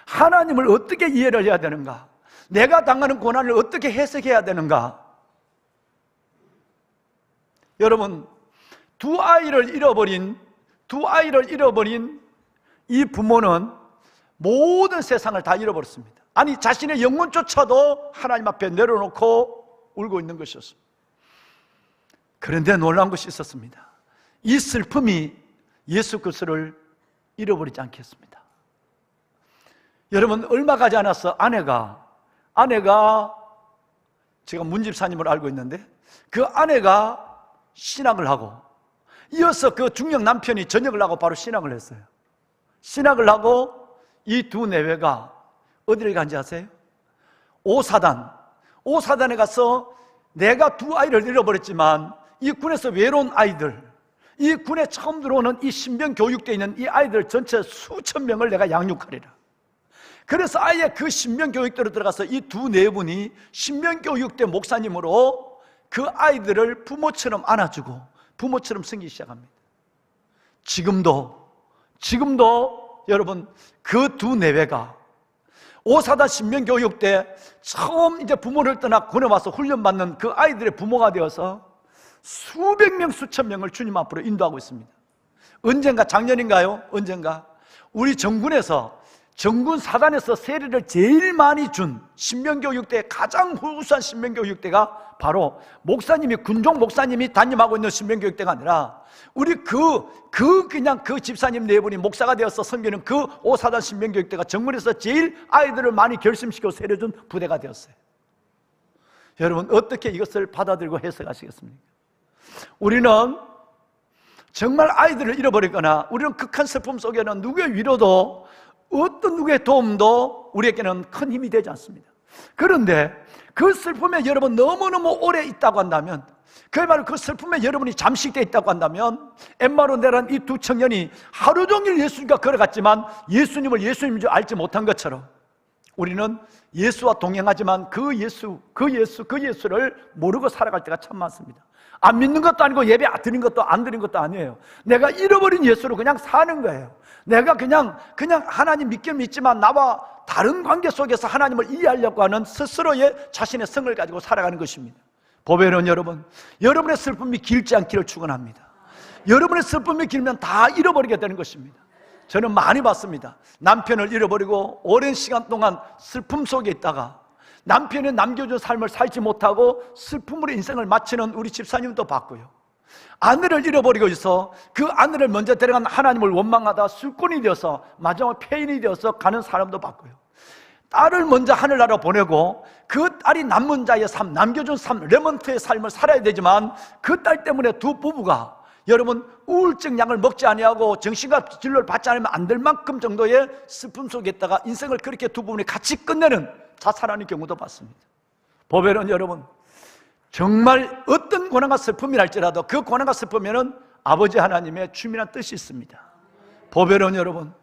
하나님을 어떻게 이해를 해야 되는가, 내가 당하는 고난을 어떻게 해석해야 되는가. 여러분 두 아이를 잃어버린 이 부모는 모든 세상을 다 잃어버렸습니다. 아니 자신의 영혼조차도 하나님 앞에 내려놓고 울고 있는 것이었습니다. 그런데 놀라운 것이 있었습니다. 이 슬픔이 예수 그리스도를 잃어버리지 않겠습니다. 여러분 얼마 가지 않아서 아내가 제가 문집사님을 알고 있는데 그 아내가 신학을 하고 이어서 그 중년 남편이 전역을 하고 바로 신학을 했어요. 신학을 하고 이 두 내외가 어디를 간지 아세요? 오사단에 가서 내가 두 아이를 잃어버렸지만 이 군에서 외로운 아이들, 이 군에 처음 들어오는 이 신병 교육대에 있는 이 아이들 전체 수천 명을 내가 양육하리라. 그래서 아예 그 신병 교육대로 들어가서 이 두 내분이 신병 교육대 목사님으로 그 아이들을 부모처럼 안아주고 부모처럼 섬기기 시작합니다. 지금도 여러분 그 두 내외가 오사단 신병교육 때 처음 이제 부모를 떠나 군에 와서 훈련받는 그 아이들의 부모가 되어서 수백 명 수천 명을 주님 앞으로 인도하고 있습니다. 언젠가 작년인가요? 우리 정군 사단에서 세례를 제일 많이 준 신병교육대, 가장 후수한 신병교육대가 바로 목사님이, 군종 목사님이 담임하고 있는 신병교육대가 아니라 우리 그냥 그 집사님 네 분이 목사가 되어서 섬기는 그 오사단 신병교육대가 정군에서 제일 아이들을 많이 결심시켜 세례 준 부대가 되었어요. 여러분 어떻게 이것을 받아들이고 해석하시겠습니까? 우리는 정말 아이들을 잃어버리거나 우리는 극한 슬픔 속에는 누구의 위로도 어떤 누구의 도움도 우리에게는 큰 힘이 되지 않습니다. 그런데 그 슬픔에 여러분 너무너무 오래 있다고 한다면, 그야말로 그 슬픔에 여러분이 잠식되어 있다고 한다면, 엠마로네라는 이 두 청년이 하루 종일 예수님과 걸어갔지만 예수님을 예수님인 줄 알지 못한 것처럼 우리는 예수와 동행하지만 그 예수를 모르고 살아갈 때가 참 많습니다. 안 믿는 것도 아니고 예배 드린 것도 안 드린 것도 아니에요. 내가 잃어버린 예수로 그냥 사는 거예요. 내가 그냥 하나님 믿긴 믿지만 나와 다른 관계 속에서 하나님을 이해하려고 하는 스스로의 자신의 성을 가지고 살아가는 것입니다. 보배는 여러분, 여러분의 슬픔이 길지 않기를 축원합니다. 여러분의 슬픔이 길면 다 잃어버리게 되는 것입니다. 저는 많이 봤습니다. 남편을 잃어버리고 오랜 시간 동안 슬픔 속에 있다가 남편이 남겨준 삶을 살지 못하고 슬픔으로 인생을 마치는 우리 집사님도 봤고요. 아내를 잃어버리고 있어 그 아내를 먼저 데려간 하나님을 원망하다 술꾼이 되어서 마지막 폐인이 되어서 가는 사람도 봤고요. 딸을 먼저 하늘나라 보내고 그 딸이 남은 자의 삶, 남겨준 삶, 레몬트의 삶을 살아야 되지만 그 딸 때문에 두 부부가 여러분 우울증 약을 먹지 아니하고 정신과 진료를 받지 않으면 안 될 만큼 정도의 슬픔 속에 있다가 인생을 그렇게 두 부분이 같이 끝내는 자살하는 경우도 봤습니다. 보배는 여러분 정말 어떤 고난과 슬픔이랄지라도 그 고난과 슬픔에는 아버지 하나님의 주민한 뜻이 있습니다. 보배는 여러분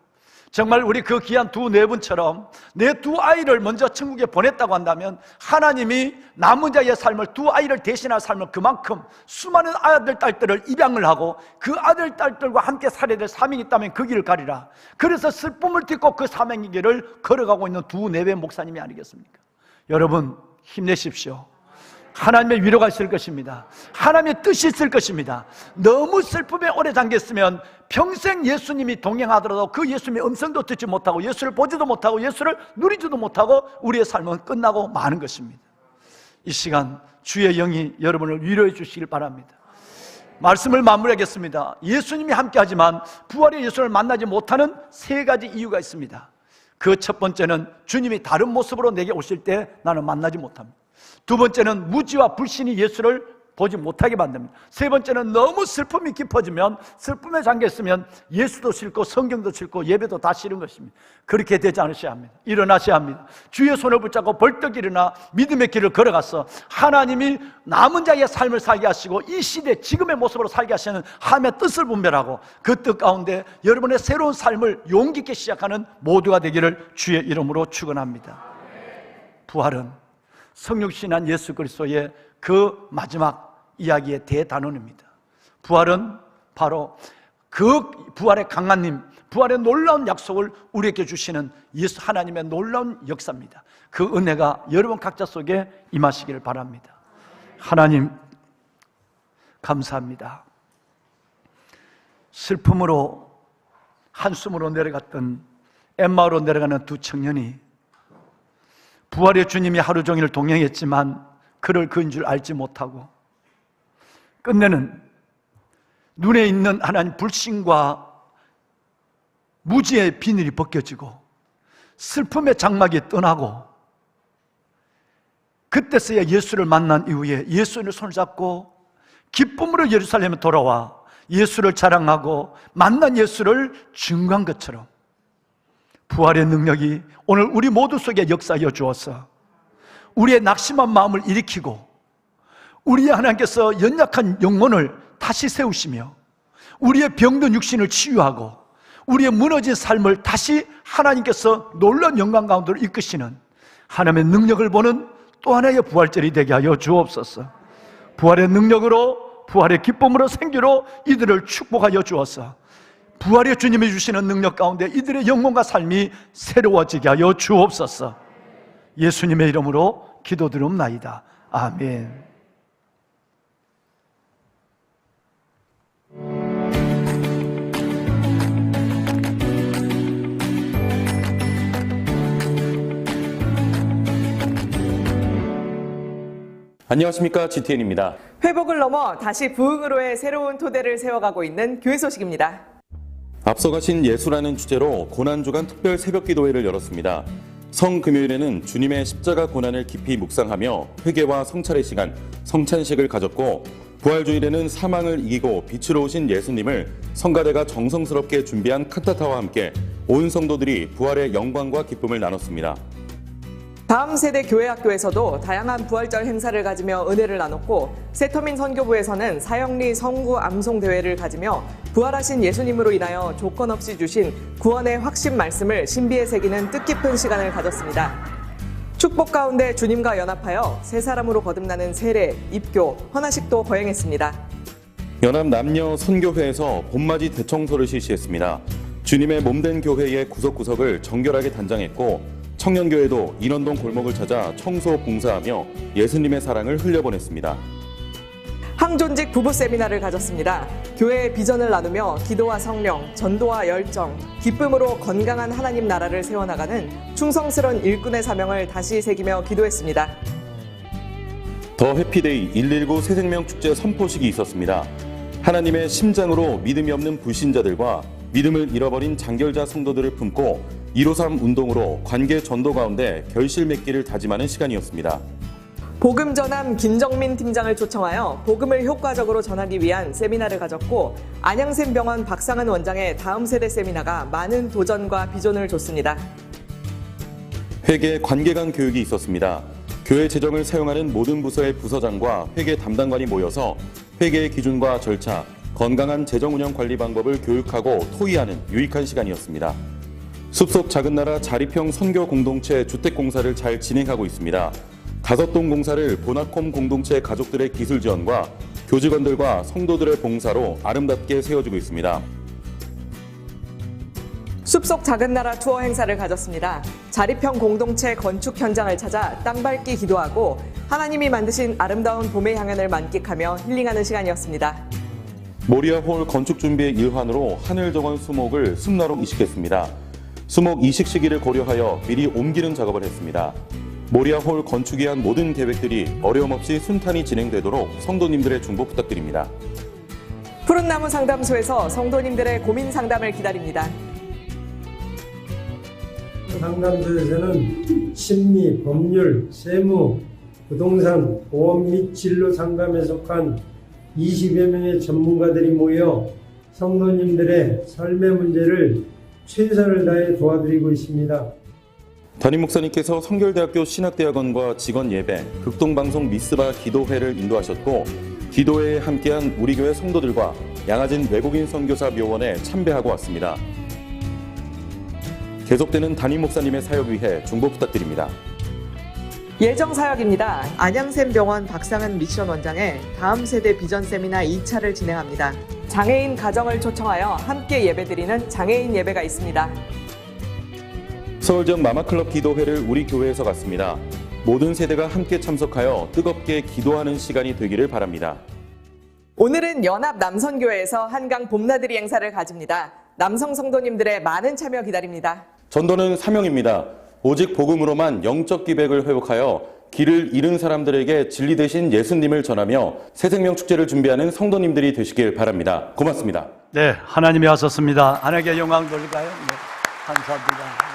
정말 우리 그 귀한 두 네 분처럼 내 두 아이를 먼저 천국에 보냈다고 한다면 하나님이 남은 자의 삶을 두 아이를 대신할 삶을 그만큼 수많은 아들 딸들을 입양을 하고 그 아들 딸들과 함께 살아야 될 사명이 있다면 그 길을 가리라. 그래서 슬픔을 딛고 그 사명의 길을 걸어가고 있는 두 네배 목사님이 아니겠습니까? 여러분 힘내십시오. 하나님의 위로가 있을 것입니다. 하나님의 뜻이 있을 것입니다. 너무 슬픔에 오래 잠겼으면 평생 예수님이 동행하더라도 그 예수님의 음성도 듣지 못하고 예수를 보지도 못하고 예수를 누리지도 못하고 우리의 삶은 끝나고 마는 것입니다. 이 시간 주의 영이 여러분을 위로해 주시길 바랍니다. 말씀을 마무리하겠습니다. 예수님이 함께하지만 부활의 예수를 만나지 못하는 세 가지 이유가 있습니다. 그 첫 번째는 주님이 다른 모습으로 내게 오실 때 나는 만나지 못합니다. 두 번째는 무지와 불신이 예수를 보지 못하게 만듭니다. 세 번째는 너무 슬픔이 깊어지면 슬픔에 잠겼으면 예수도 싫고 성경도 싫고 예배도 다 싫은 것입니다. 그렇게 되지 않으셔야 합니다. 일어나셔야 합니다. 주의 손을 붙잡고 벌떡 일어나 믿음의 길을 걸어가서 하나님이 남은 자의 삶을 살게 하시고 이 시대 지금의 모습으로 살게 하시는 하나님의 뜻을 분별하고 그 뜻 가운데 여러분의 새로운 삶을 용기 있게 시작하는 모두가 되기를 주의 이름으로 축원합니다. 부활은 성육신한 예수 그리스도의 그 마지막 이야기의 대단원입니다. 부활은 바로 그 부활의 강한님, 부활의 놀라운 약속을 우리에게 주시는 예수 하나님의 놀라운 역사입니다. 그 은혜가 여러분 각자 속에 임하시기를 바랍니다. 하나님 감사합니다. 슬픔으로 한숨으로 내려갔던 엠마오로 내려가는 두 청년이 부활의 주님이 하루 종일 동행했지만 그를 그인 줄 알지 못하고 끝내는 눈에 있는 하나님 불신과 무지의 비늘이 벗겨지고 슬픔의 장막이 떠나고 그때서야 예수를 만난 이후에 예수의 손을 잡고 기쁨으로 예루살렘에 돌아와 예수를 자랑하고 만난 예수를 증거한 것처럼 부활의 능력이 오늘 우리 모두 속에 역사하여 주어서 우리의 낙심한 마음을 일으키고 우리의 하나님께서 연약한 영혼을 다시 세우시며 우리의 병든 육신을 치유하고 우리의 무너진 삶을 다시 하나님께서 놀라운 영광 가운데로 이끄시는 하나님의 능력을 보는 또 하나의 부활절이 되게 하여 주옵소서. 부활의 능력으로 부활의 기쁨으로 생기로 이들을 축복하여 주어서 부활의 주님이 주시는 능력 가운데 이들의 영혼과 삶이 새로워지게 하여 주옵소서. 예수님의 이름으로 기도드리옵나이다. 아멘.
안녕하십니까, GTN입니다.
회복을 넘어 다시 부흥으로의 새로운 토대를 세워가고 있는 교회 소식입니다.
앞서가신 예수라는 주제로 고난주간 특별 새벽기도회를 열었습니다. 성금요일에는 주님의 십자가 고난을 깊이 묵상하며 회개와 성찰의 시간, 성찬식을 가졌고 부활주일에는 사망을 이기고 빛으로 오신 예수님을 성가대가 정성스럽게 준비한 칸타타와 함께 온 성도들이 부활의 영광과 기쁨을 나눴습니다.
다음 세대 교회학교에서도 다양한 부활절 행사를 가지며 은혜를 나눴고 세터민 선교부에서는 사형리 성구 암송 대회를 가지며 부활하신 예수님으로 인하여 조건 없이 주신 구원의 확신 말씀을 신비에 새기는 뜻깊은 시간을 가졌습니다. 축복 가운데 주님과 연합하여 세 사람으로 거듭나는 세례, 입교, 헌화식도 거행했습니다.
연합 남녀 선교회에서 봄맞이 대청소를 실시했습니다. 주님의 몸된 교회의 구석구석을 정결하게 단장했고 청년교회도 인원동 골목을 찾아 청소 봉사하며 예수님의 사랑을 흘려보냈습니다.
황존직 부부 세미나를 가졌습니다. 교회의 비전을 나누며 기도와 성령, 전도와 열정, 기쁨으로 건강한 하나님 나라를 세워나가는 충성스러운 일꾼의 사명을 다시 새기며 기도했습니다.
더 해피데이 119 새생명 축제 선포식이 있었습니다. 하나님의 심장으로 믿음이 없는 불신자들과 믿음을 잃어버린 장결자 성도들을 품고 153 운동으로 관계 전도 가운데 결실 맺기를 다짐하는 시간이었습니다.
복음 전함 김정민 팀장을 초청하여 복음을 효과적으로 전하기 위한 세미나를 가졌고, 안양샘병원 박상은 원장의 다음 세대 세미나가 많은 도전과 비전을 줬습니다.
회계 관계관 교육이 있었습니다. 교회 재정을 사용하는 모든 부서의 부서장과 회계 담당관이 모여서 회계의 기준과 절차, 건강한 재정 운영 관리 방법을 교육하고 토의하는 유익한 시간이었습니다. 숲속 작은 나라 자립형 선교 공동체 주택공사를 잘 진행하고 있습니다. 5동 공사를 보나콤 공동체 가족들의 기술 지원과 교직원들과 성도들의 봉사로 아름답게 세워지고 있습니다.
숲속 작은 나라 투어 행사를 가졌습니다. 자립형 공동체 건축 현장을 찾아 땅밟기 기도하고 하나님이 만드신 아름다운 봄의 향연을 만끽하며 힐링하는 시간이었습니다.
모리아홀 건축 준비의 일환으로 하늘정원 수목을 숲나로 이식했습니다. 수목 이식 시기를 고려하여 미리 옮기는 작업을 했습니다. 모리아홀 건축 위한 모든 계획들이 어려움 없이 순탄히 진행되도록 성도님들의 중보 부탁드립니다.
푸른나무 상담소에서 성도님들의 고민 상담을 기다립니다.
상담소에서는 심리, 법률, 세무, 부동산, 보험 및 진로 상담에 속한 20여 명의 전문가들이 모여 성도님들의 삶의 문제를 최선을 다해 도와드리고 있습니다.
담임 목사님께서 성결대학교 신학대학원과 직원 예배, 극동방송 미스바 기도회를 인도하셨고, 기도회에 함께한 우리 교회 성도들과 양아진 외국인 선교사 묘원에 참배하고 왔습니다. 계속되는 담임 목사님의 사역 위해 중보 부탁드립니다.
예정 사역입니다. 안양샘병원 박상은 미션 원장의 다음 세대 비전 세미나 2차를 진행합니다. 장애인 가정을 초청하여 함께 예배드리는 장애인 예배가 있습니다.
서울 지역 마마클럽 기도회를 우리 교회에서 갖습니다. 모든 세대가 함께 참석하여 뜨겁게 기도하는 시간이 되기를 바랍니다.
오늘은 연합 남선교회에서 한강 봄나들이 행사를 가집니다. 남성 성도님들의 많은 참여 기다립니다.
전도는 사명입니다. 오직 복음으로만 영적 기백을 회복하여 길을 잃은 사람들에게 진리 되신 예수님을 전하며 새생명 축제를 준비하는 성도님들이 되시길 바랍니다. 고맙습니다.
네, 하나님이 하셨습니다. 하나님께 영광 돌릴까요? 네, 감사합니다.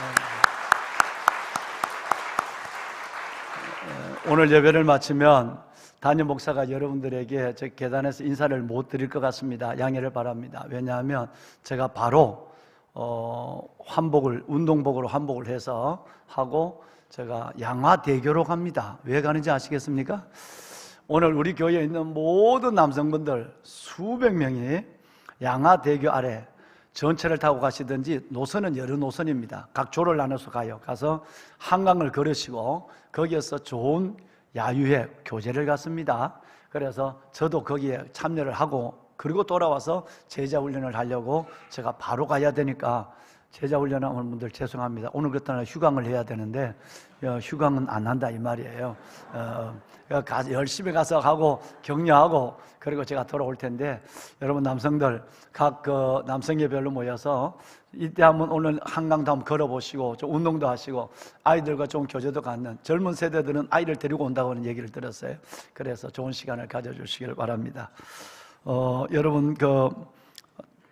오늘 예배를 마치면 담임 목사가 여러분들에게 저 계단에서 인사를 못 드릴 것 같습니다. 양해를 바랍니다. 왜냐하면 제가 바로 운동복으로 환복을 해서 하고 제가 양화대교로 갑니다. 왜 가는지 아시겠습니까? 오늘 우리 교회에 있는 모든 남성분들 수백 명이 양화대교 아래 전철을 타고 가시든지 노선은 여러 노선입니다. 각 조를 나눠서 가요. 가서 한강을 걸으시고 거기에서 좋은 야유회 교제를 갖습니다. 그래서 저도 거기에 참여를 하고 그리고 돌아와서 제자훈련을 하려고 제가 바로 가야 되니까 제자훈련 하는 분들 죄송합니다. 오늘 같은 날 휴강을 해야 되는데 휴강은 안 한다 이 말이에요. 열심히 가서 하고 격려하고 그리고 제가 돌아올 텐데 여러분 남성들 각 남성예별로 모여서 이때 한번 오늘 한강도 한번 걸어보시고 좀 운동도 하시고 아이들과 좀 교제도 갖는 젊은 세대들은 아이를 데리고 온다고 하는 얘기를 들었어요. 그래서 좋은 시간을 가져주시길 바랍니다. 여러분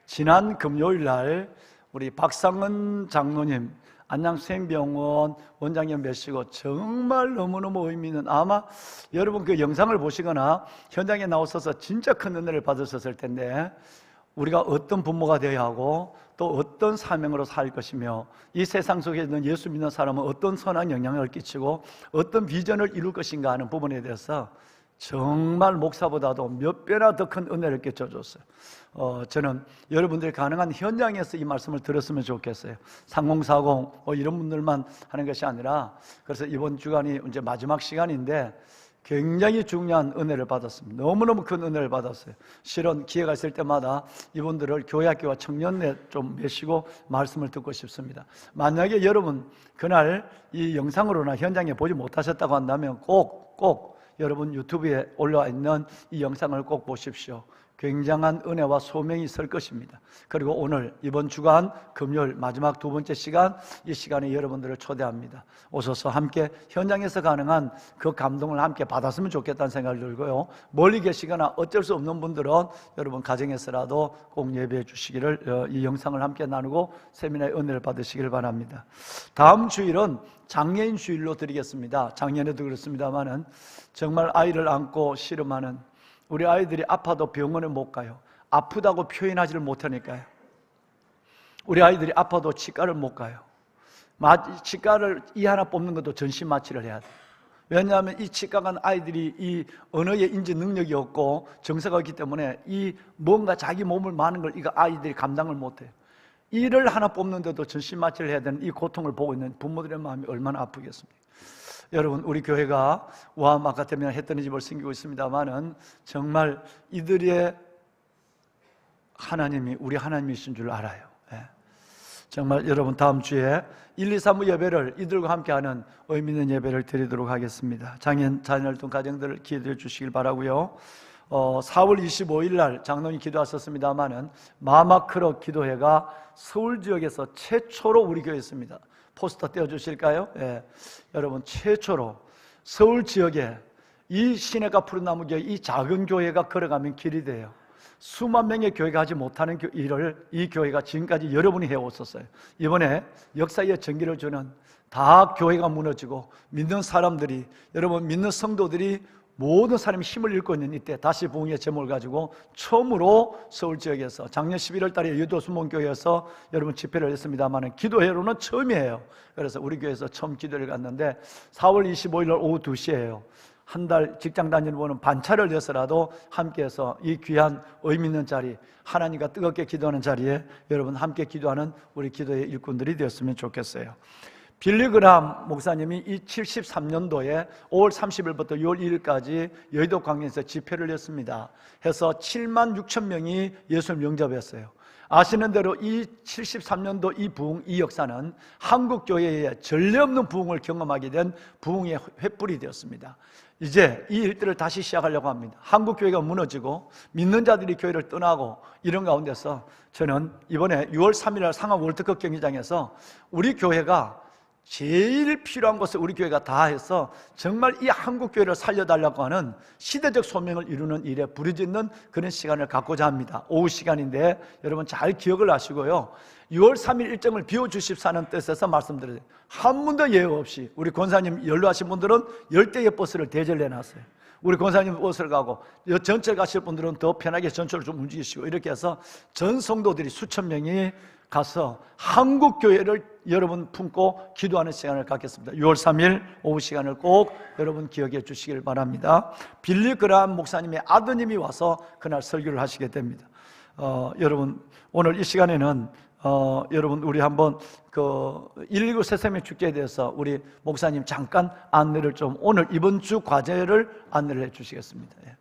지난 금요일 날 우리 박상은 장로님 안양샘병원 원장님 뵈시고 정말 너무너무 의미 있는 아마 여러분 그 영상을 보시거나 현장에 나오셔서 진짜 큰 은혜를 받으셨을 텐데 우리가 어떤 부모가 되어야 하고 또 어떤 사명으로 살 것이며 이 세상 속에 있는 예수 믿는 사람은 어떤 선한 영향을 끼치고 어떤 비전을 이룰 것인가 하는 부분에 대해서 정말 목사보다도 몇 배나 더 큰 은혜를 끼쳐줬어요. 저는 여러분들이 가능한 현장에서 이 말씀을 들었으면 좋겠어요. 3040 이런 분들만 하는 것이 아니라 그래서 이번 주간이 이제 마지막 시간인데 굉장히 중요한 은혜를 받았습니다. 너무너무 큰 은혜를 받았어요. 실은 기회가 있을 때마다 이분들을 교회학교와 청년회 좀 모시고 말씀을 듣고 싶습니다. 만약에 여러분 그날 이 영상으로나 현장에 보지 못하셨다고 한다면 꼭 여러분 유튜브에 올라와 있는 이 영상을 꼭 보십시오. 굉장한 은혜와 소명이 있을 것입니다. 그리고 오늘 이번 주간 금요일 마지막 두 번째 시간, 이 시간에 여러분들을 초대합니다. 오셔서 함께 현장에서 가능한 그 감동을 함께 받았으면 좋겠다는 생각을 들고요. 멀리 계시거나 어쩔 수 없는 분들은 여러분 가정에서라도 꼭 예배해 주시기를, 이 영상을 함께 나누고 세미나의 은혜를 받으시길 바랍니다. 다음 주일은 장애인 주일로 드리겠습니다. 작년에도 그렇습니다만은 정말 아이를 안고 씨름하는, 우리 아이들이 아파도 병원에 못 가요. 아프다고 표현하지를 못하니까요. 우리 아이들이 아파도 치과를 못 가요. 치과를 이 하나 뽑는 것도 전신 마취를 해야 돼요. 왜냐하면 이 치과 간 아이들이 이 언어의 인지 능력이 없고 정서가 없기 때문에 이 뭔가 자기 몸을 마는 걸 이거 아이들이 감당을 못해요. 이를 하나 뽑는데도 전신 마취를 해야 되는 이 고통을 보고 있는 부모들의 마음이 얼마나 아프겠습니까? 여러분, 우리 교회가 우아함 아카데미를 했던 집을 섬기고 있습니다만은 정말 이들의 하나님이 우리 하나님이신 줄 알아요. 예. 정말 여러분 다음 주에 1, 2, 3부 예배를 이들과 함께하는 의미 있는 예배를 드리도록 하겠습니다. 장애인 자녀를 둔 가정들을 기도해 주시길 바라고요. 4월 25일 날 장로님 기도하셨습니다마는 마마크로 기도회가 서울 지역에서 최초로 우리 교회에 있습니다. 포스터 떼어주실까요? 예. 여러분, 최초로 서울 지역에 이 시내가 푸른 나무 교회, 이 작은 교회가 걸어가면 길이 돼요. 수만 명의 교회가 하지 못하는 일을 이 교회가 지금까지 여러분이 해왔었어요. 이번에 역사의 전기를 주는, 다 교회가 무너지고 믿는 사람들이, 여러분 믿는 성도들이 모든 사람이 힘을 잃고 있는 이때 다시 부흥의 제목을 가지고 처음으로 서울 지역에서 작년 11월 달에 유도수목교회에서 여러분 집회를 했습니다만 기도회로는 처음이에요. 그래서 우리 교회에서 처음 기도를 갔는데 4월 25일 날 오후 2시에요. 한 달 직장 다니는 분은 반차를 내서라도 함께해서 이 귀한 의미 있는 자리, 하나님과 뜨겁게 기도하는 자리에 여러분 함께 기도하는 우리 기도의 일꾼들이 되었으면 좋겠어요. 빌리그람 목사님이 이 73년도에 5월 30일부터 6월 2일까지 여의도 광야에서 집회를 했습니다. 해서 7만 6천 명이 예수를 영접했어요. 아시는 대로 이 73년도 이 부흥, 이 역사는 한국교회의 전례 없는 부흥을 경험하게 된 부흥의 횃불이 되었습니다. 이제 이 일들을 다시 시작하려고 합니다. 한국교회가 무너지고 믿는 자들이 교회를 떠나고 이런 가운데서 저는 이번에 6월 3일 상암 월드컵 경기장에서 우리 교회가 제일 필요한 것을 우리 교회가 다 해서 정말 이 한국교회를 살려달라고 하는 시대적 소명을 이루는 일에 부르짖는 그런 시간을 갖고자 합니다. 오후 시간인데 여러분 잘 기억을 하시고요. 6월 3일 일정을 비워주십사는 뜻에서 말씀드려요. 한 분도 예외 없이 우리 권사님 연로하신 분들은 10대의 버스를 대절을 해놨어요. 우리 권사님 버스를 가고 전철 가실 분들은 더 편하게 전철을 좀 움직이시고 이렇게 해서 전 성도들이 수천 명이 가서 한국교회를 여러분 품고 기도하는 시간을 갖겠습니다. 6월 3일 오후 시간을 꼭 여러분 기억해 주시길 바랍니다. 빌리 그라함 목사님의 아드님이 와서 그날 설교를 하시게 됩니다. 여러분 오늘 이 시간에는 여러분 우리 한번 그 119 새생명 축제에 대해서 우리 목사님 잠깐 안내를 좀 오늘 이번 주 과제를 안내를 해 주시겠습니다. 예.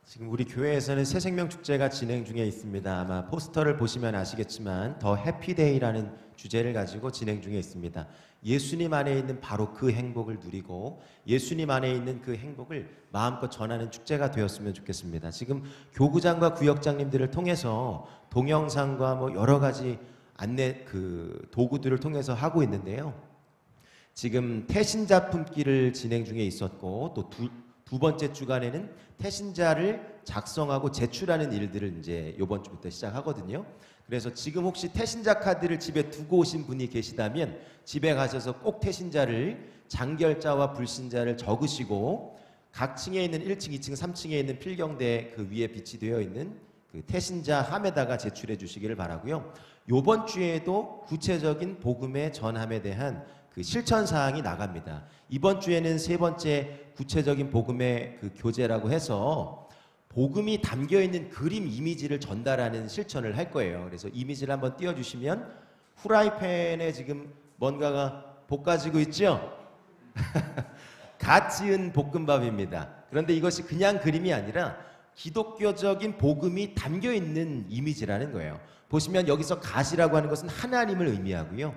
지금 우리 교회에서는 새생명 축제가 진행 중에 있습니다. 아마 포스터를 보시면 아시겠지만 더 해피데이라는 주제를 가지고 진행 중에 있습니다. 예수님 안에 있는 바로 그 행복을 누리고 예수님 안에 있는 그 행복을 마음껏 전하는 축제가 되었으면 좋겠습니다. 지금 교구장과 구역장님들을 통해서 동영상과 뭐 여러 가지 안내 그 도구들을 통해서 하고 있는데요. 지금 태신자 품기를 진행 중에 있었고 또 두 번째 주간에는 태신자를 작성하고 제출하는 일들을 이제 이번 주부터 시작하거든요. 그래서 지금 혹시 태신자 카드를 집에 두고 오신 분이 계시다면 집에 가셔서 꼭 태신자를 장결자와 불신자를 적으시고 각 층에 있는 1층, 2층, 3층에 있는 필경대 그 위에 비치되어 있는 그 태신자 함에다가 제출해 주시기를 바라고요. 이번 주에도 구체적인 복음의 전함에 대한 그 실천 사항이 나갑니다. 이번 주에는 세 번째 구체적인 복음의 그 교재라고 해서 복음이 담겨 있는 그림 이미지를 전달하는 실천을 할 거예요. 그래서 이미지를 한번 띄워주시면 후라이팬에 지금 뭔가가 볶아지고 있죠? 갓 지은 볶음밥입니다. 그런데 이것이 그냥 그림이 아니라 기독교적인 복음이 담겨 있는 이미지라는 거예요. 보시면 여기서 갓이라고 하는 것은 하나님을 의미하고요.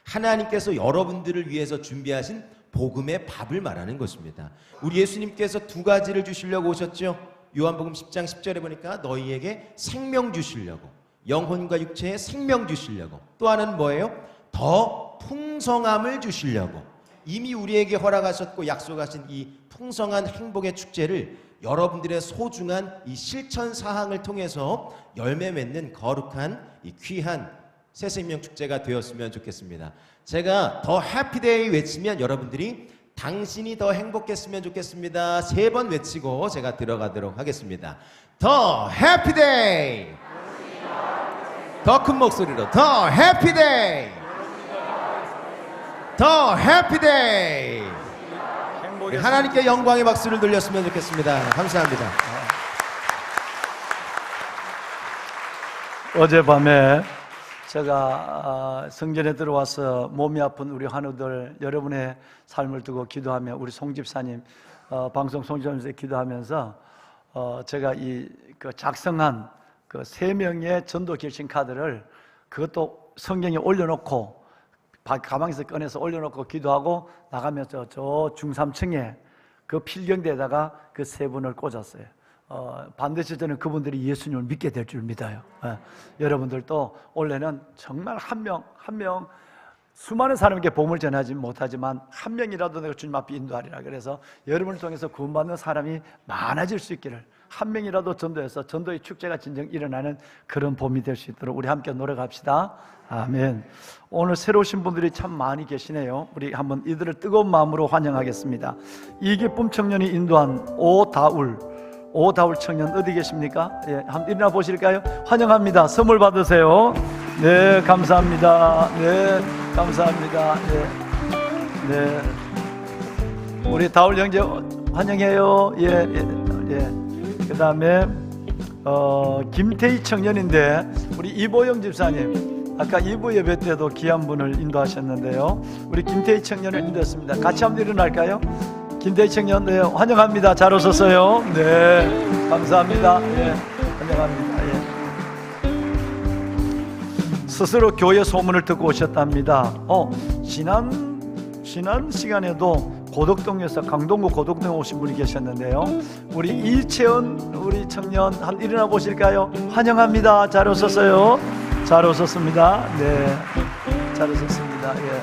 하나님께서 여러분들을 위해서 준비하신 복음의 밥을 말하는 것입니다. 우리 예수님께서 두 가지를 주시려고 오셨죠. 요한복음 10장 10절에 보니까 너희에게 생명 주시려고, 영혼과 육체에 생명 주시려고, 또 하나는 뭐예요? 더 풍성함을 주시려고. 이미 우리에게 허락하셨고 약속하신 이 풍성한 행복의 축제를 여러분들의 소중한 이 실천 사항을 통해서 열매 맺는 거룩한 이 귀한 새생명 축제가 되었으면 좋겠습니다. 제가 더 해피데이 외치면 여러분들이 당신이 더 행복했으면 좋겠습니다. 3번 외치고 제가 들어가도록 하겠습니다. 더 해피데이! 더 큰 목소리로 더 해피데이! 더 해피데이! 하나님께 영광의 박수를 돌렸으면 좋겠습니다. 감사합니다.
어젯밤에 제가 성전에 들어와서 몸이 아픈 우리 환우들 여러분의 삶을 두고 기도하며 우리 송 집사님 방송 송 집사님께 기도하면서 제가 그 작성한 그 3명의 전도 결심 카드를 그것도 성경에 올려놓고 가방에서 꺼내서 올려놓고 기도하고 나가면서 저 중삼층에 그 필경대에다가 그 3분을 꽂았어요. 반드시 저는 그분들이 예수님을 믿게 될 줄 믿어요. 여러분들도 원래는 정말 한 명 수많은 사람에게 복음을 전하지 못하지만 한 명이라도 내가 주님 앞에 인도하리라. 그래서 여러분을 통해서 구원받는 사람이 많아질 수 있기를, 한 명이라도 전도해서 전도의 축제가 진정 일어나는 그런 봄이 될 수 있도록 우리 함께 노력합시다. 아멘. 오늘 새로 오신 분들이 참 많이 계시네요. 우리 한번 이들을 뜨거운 마음으로 환영하겠습니다. 이기쁨 청년이 인도한 오다울 청년 어디 계십니까? 예, 한번 일어나 보실까요? 환영합니다. 선물 받으세요. 네, 감사합니다. 네, 감사합니다. 네. 우리 다울 형제 환영해요. 예. 그 다음에 김태희 청년인데 우리 이보영 집사님 아까 2부 예배 때도 귀한 분을 인도하셨는데요. 우리 김태희 청년을 인도했습니다. 같이 한번 일어날까요? 김태희 청년, 네, 환영합니다. 잘 오셨어요. 네, 감사합니다. 예, 환영합니다. 예. 스스로 교회 소문을 듣고 오셨답니다. 지난 시간에도 고덕동에서 강동구 고덕동에 오신 분이 계셨는데요. 우리 이채원 우리 청년 한 일어나 보실까요? 환영합니다. 잘 오셨어요. 잘 오셨습니다. 네, 잘 오셨습니다. 예.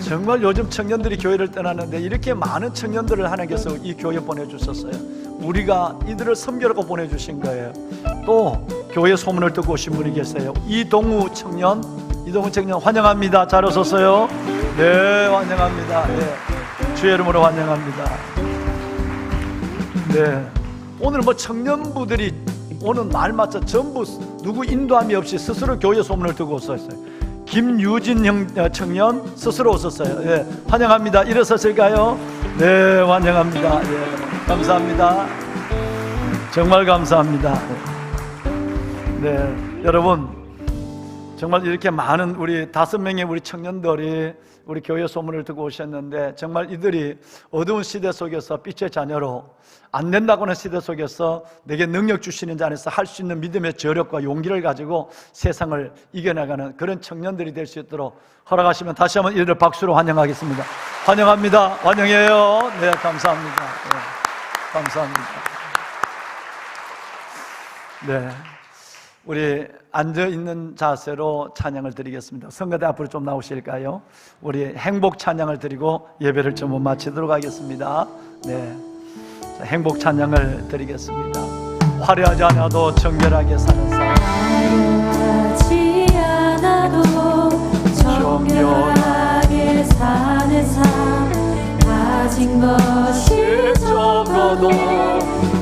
정말 요즘 청년들이 교회를 떠나는데 이렇게 많은 청년들을 하나님께서 이 교회에 보내주셨어요. 우리가 이들을 섬기라고 보내주신 거예요. 또 교회 소문을 듣고 오신 분이 계세요. 이동우 청년 환영합니다. 잘 오셨어요. 네, 환영합니다. 네, 주의 이름으로 환영합니다. 네, 오늘 청년부들이 오는 날마다 전부 누구 인도함이 없이 스스로 교회 소문을 듣고 오셨어요. 김유진 청년 스스로 오셨어요. 예, 환영합니다. 일어서실까요? 네, 환영합니다. 예, 감사합니다. 정말 감사합니다. 네, 여러분 정말 이렇게 많은 우리 5명의 우리 청년들이 우리 교회 소문을 듣고 오셨는데 정말 이들이 어두운 시대 속에서 빛의 자녀로 안 된다고 하는 시대 속에서 내게 능력 주시는 자 안에서 할 수 있는 믿음의 저력과 용기를 가지고 세상을 이겨나가는 그런 청년들이 될 수 있도록 허락하시면 다시 한번 이들을 박수로 환영하겠습니다. 환영합니다. 환영해요. 네, 감사합니다. 네, 감사합니다. 네, 우리 앉아있는 자세로 찬양을 드리겠습니다. 성가대 앞으로 좀 나오실까요? 우리 행복 찬양을 드리고 예배를 좀 마치도록 하겠습니다. 네, 자, 행복 찬양을 드리겠습니다. 화려하지 않아도 정결하게 사는 사람,
화려하지 않아도 정결하게 사는 삶, 가진 것이 적어도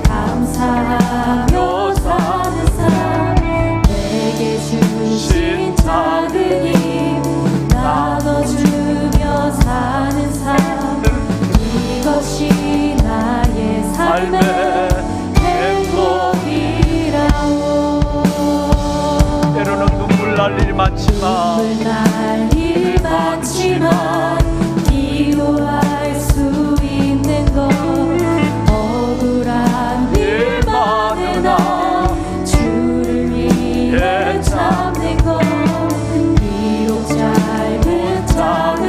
감사하며 사는 삶, 내게 주신 작은 힘 나눠주며 사는 삶, 이것이 나의 삶의 행복이라오.
때로는 눈물 날 일이 많지만
기도할 수 있는 것, 억울한 일 많으나 주를 위해 참는 것, 비록 짧은 삶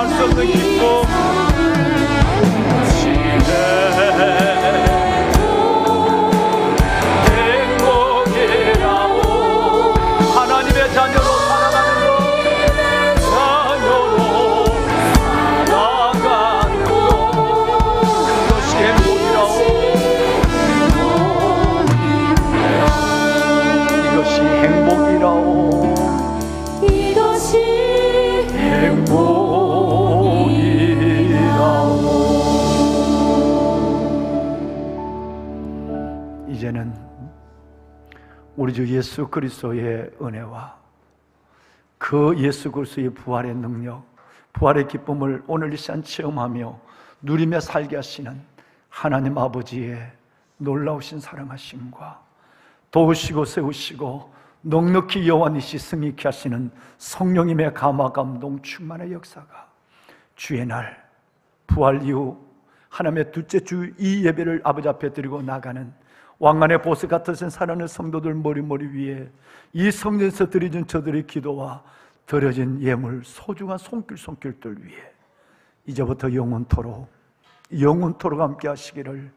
말할 수 없는 기쁨 행복이라고 하나님의 자녀로 살아가는 것 자녀로 나가는 것 그것이 행복이라고 이것이 행복이라고
이것이
행복이라고 이제는 우리 주 예수 그리스도의 은혜와 그 예수 그리스도의 부활의 능력, 부활의 기쁨을 오늘 이 시간 체험하며 누리며 살게 하시는 하나님 아버지의 놀라우신 사랑하심과 도우시고 세우시고 넉넉히 여호와니시 승리케 하시는 성령님의 감화 감동 충만의 역사가 주의 날 부활 이후 하나님의 둘째 주 이 예배를 아버지 앞에 드리고 나가는 왕관의 보석 같으신 사랑하는 성도들 머리 위에 이 성전에서 드려진 저들의 기도와 드려진 예물 소중한 손길들 위에 이제부터 영원토록 함께 하시기를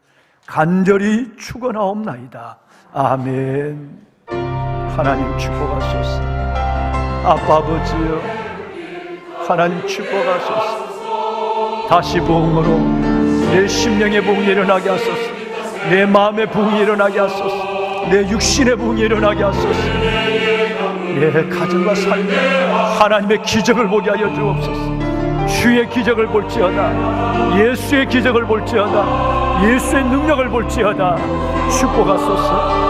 간절히 축원하옵나이다. 아멘. 하나님 축복하소서. 아빠 아버지여 하나님 축복하소서. 다시 부흥으로 내 심령의 부흥이 일어나게 하소서. 내 마음의 부흥이 일어나게 하소서. 내 육신의 부흥이 일어나게 하소서. 내 가정과 삶에 하나님의 기적을 보게 하여 주옵소서. 주의 기적을 볼지어다. 예수의 기적을 볼지어다. 예수의 능력을 볼지어다. 축복하소서.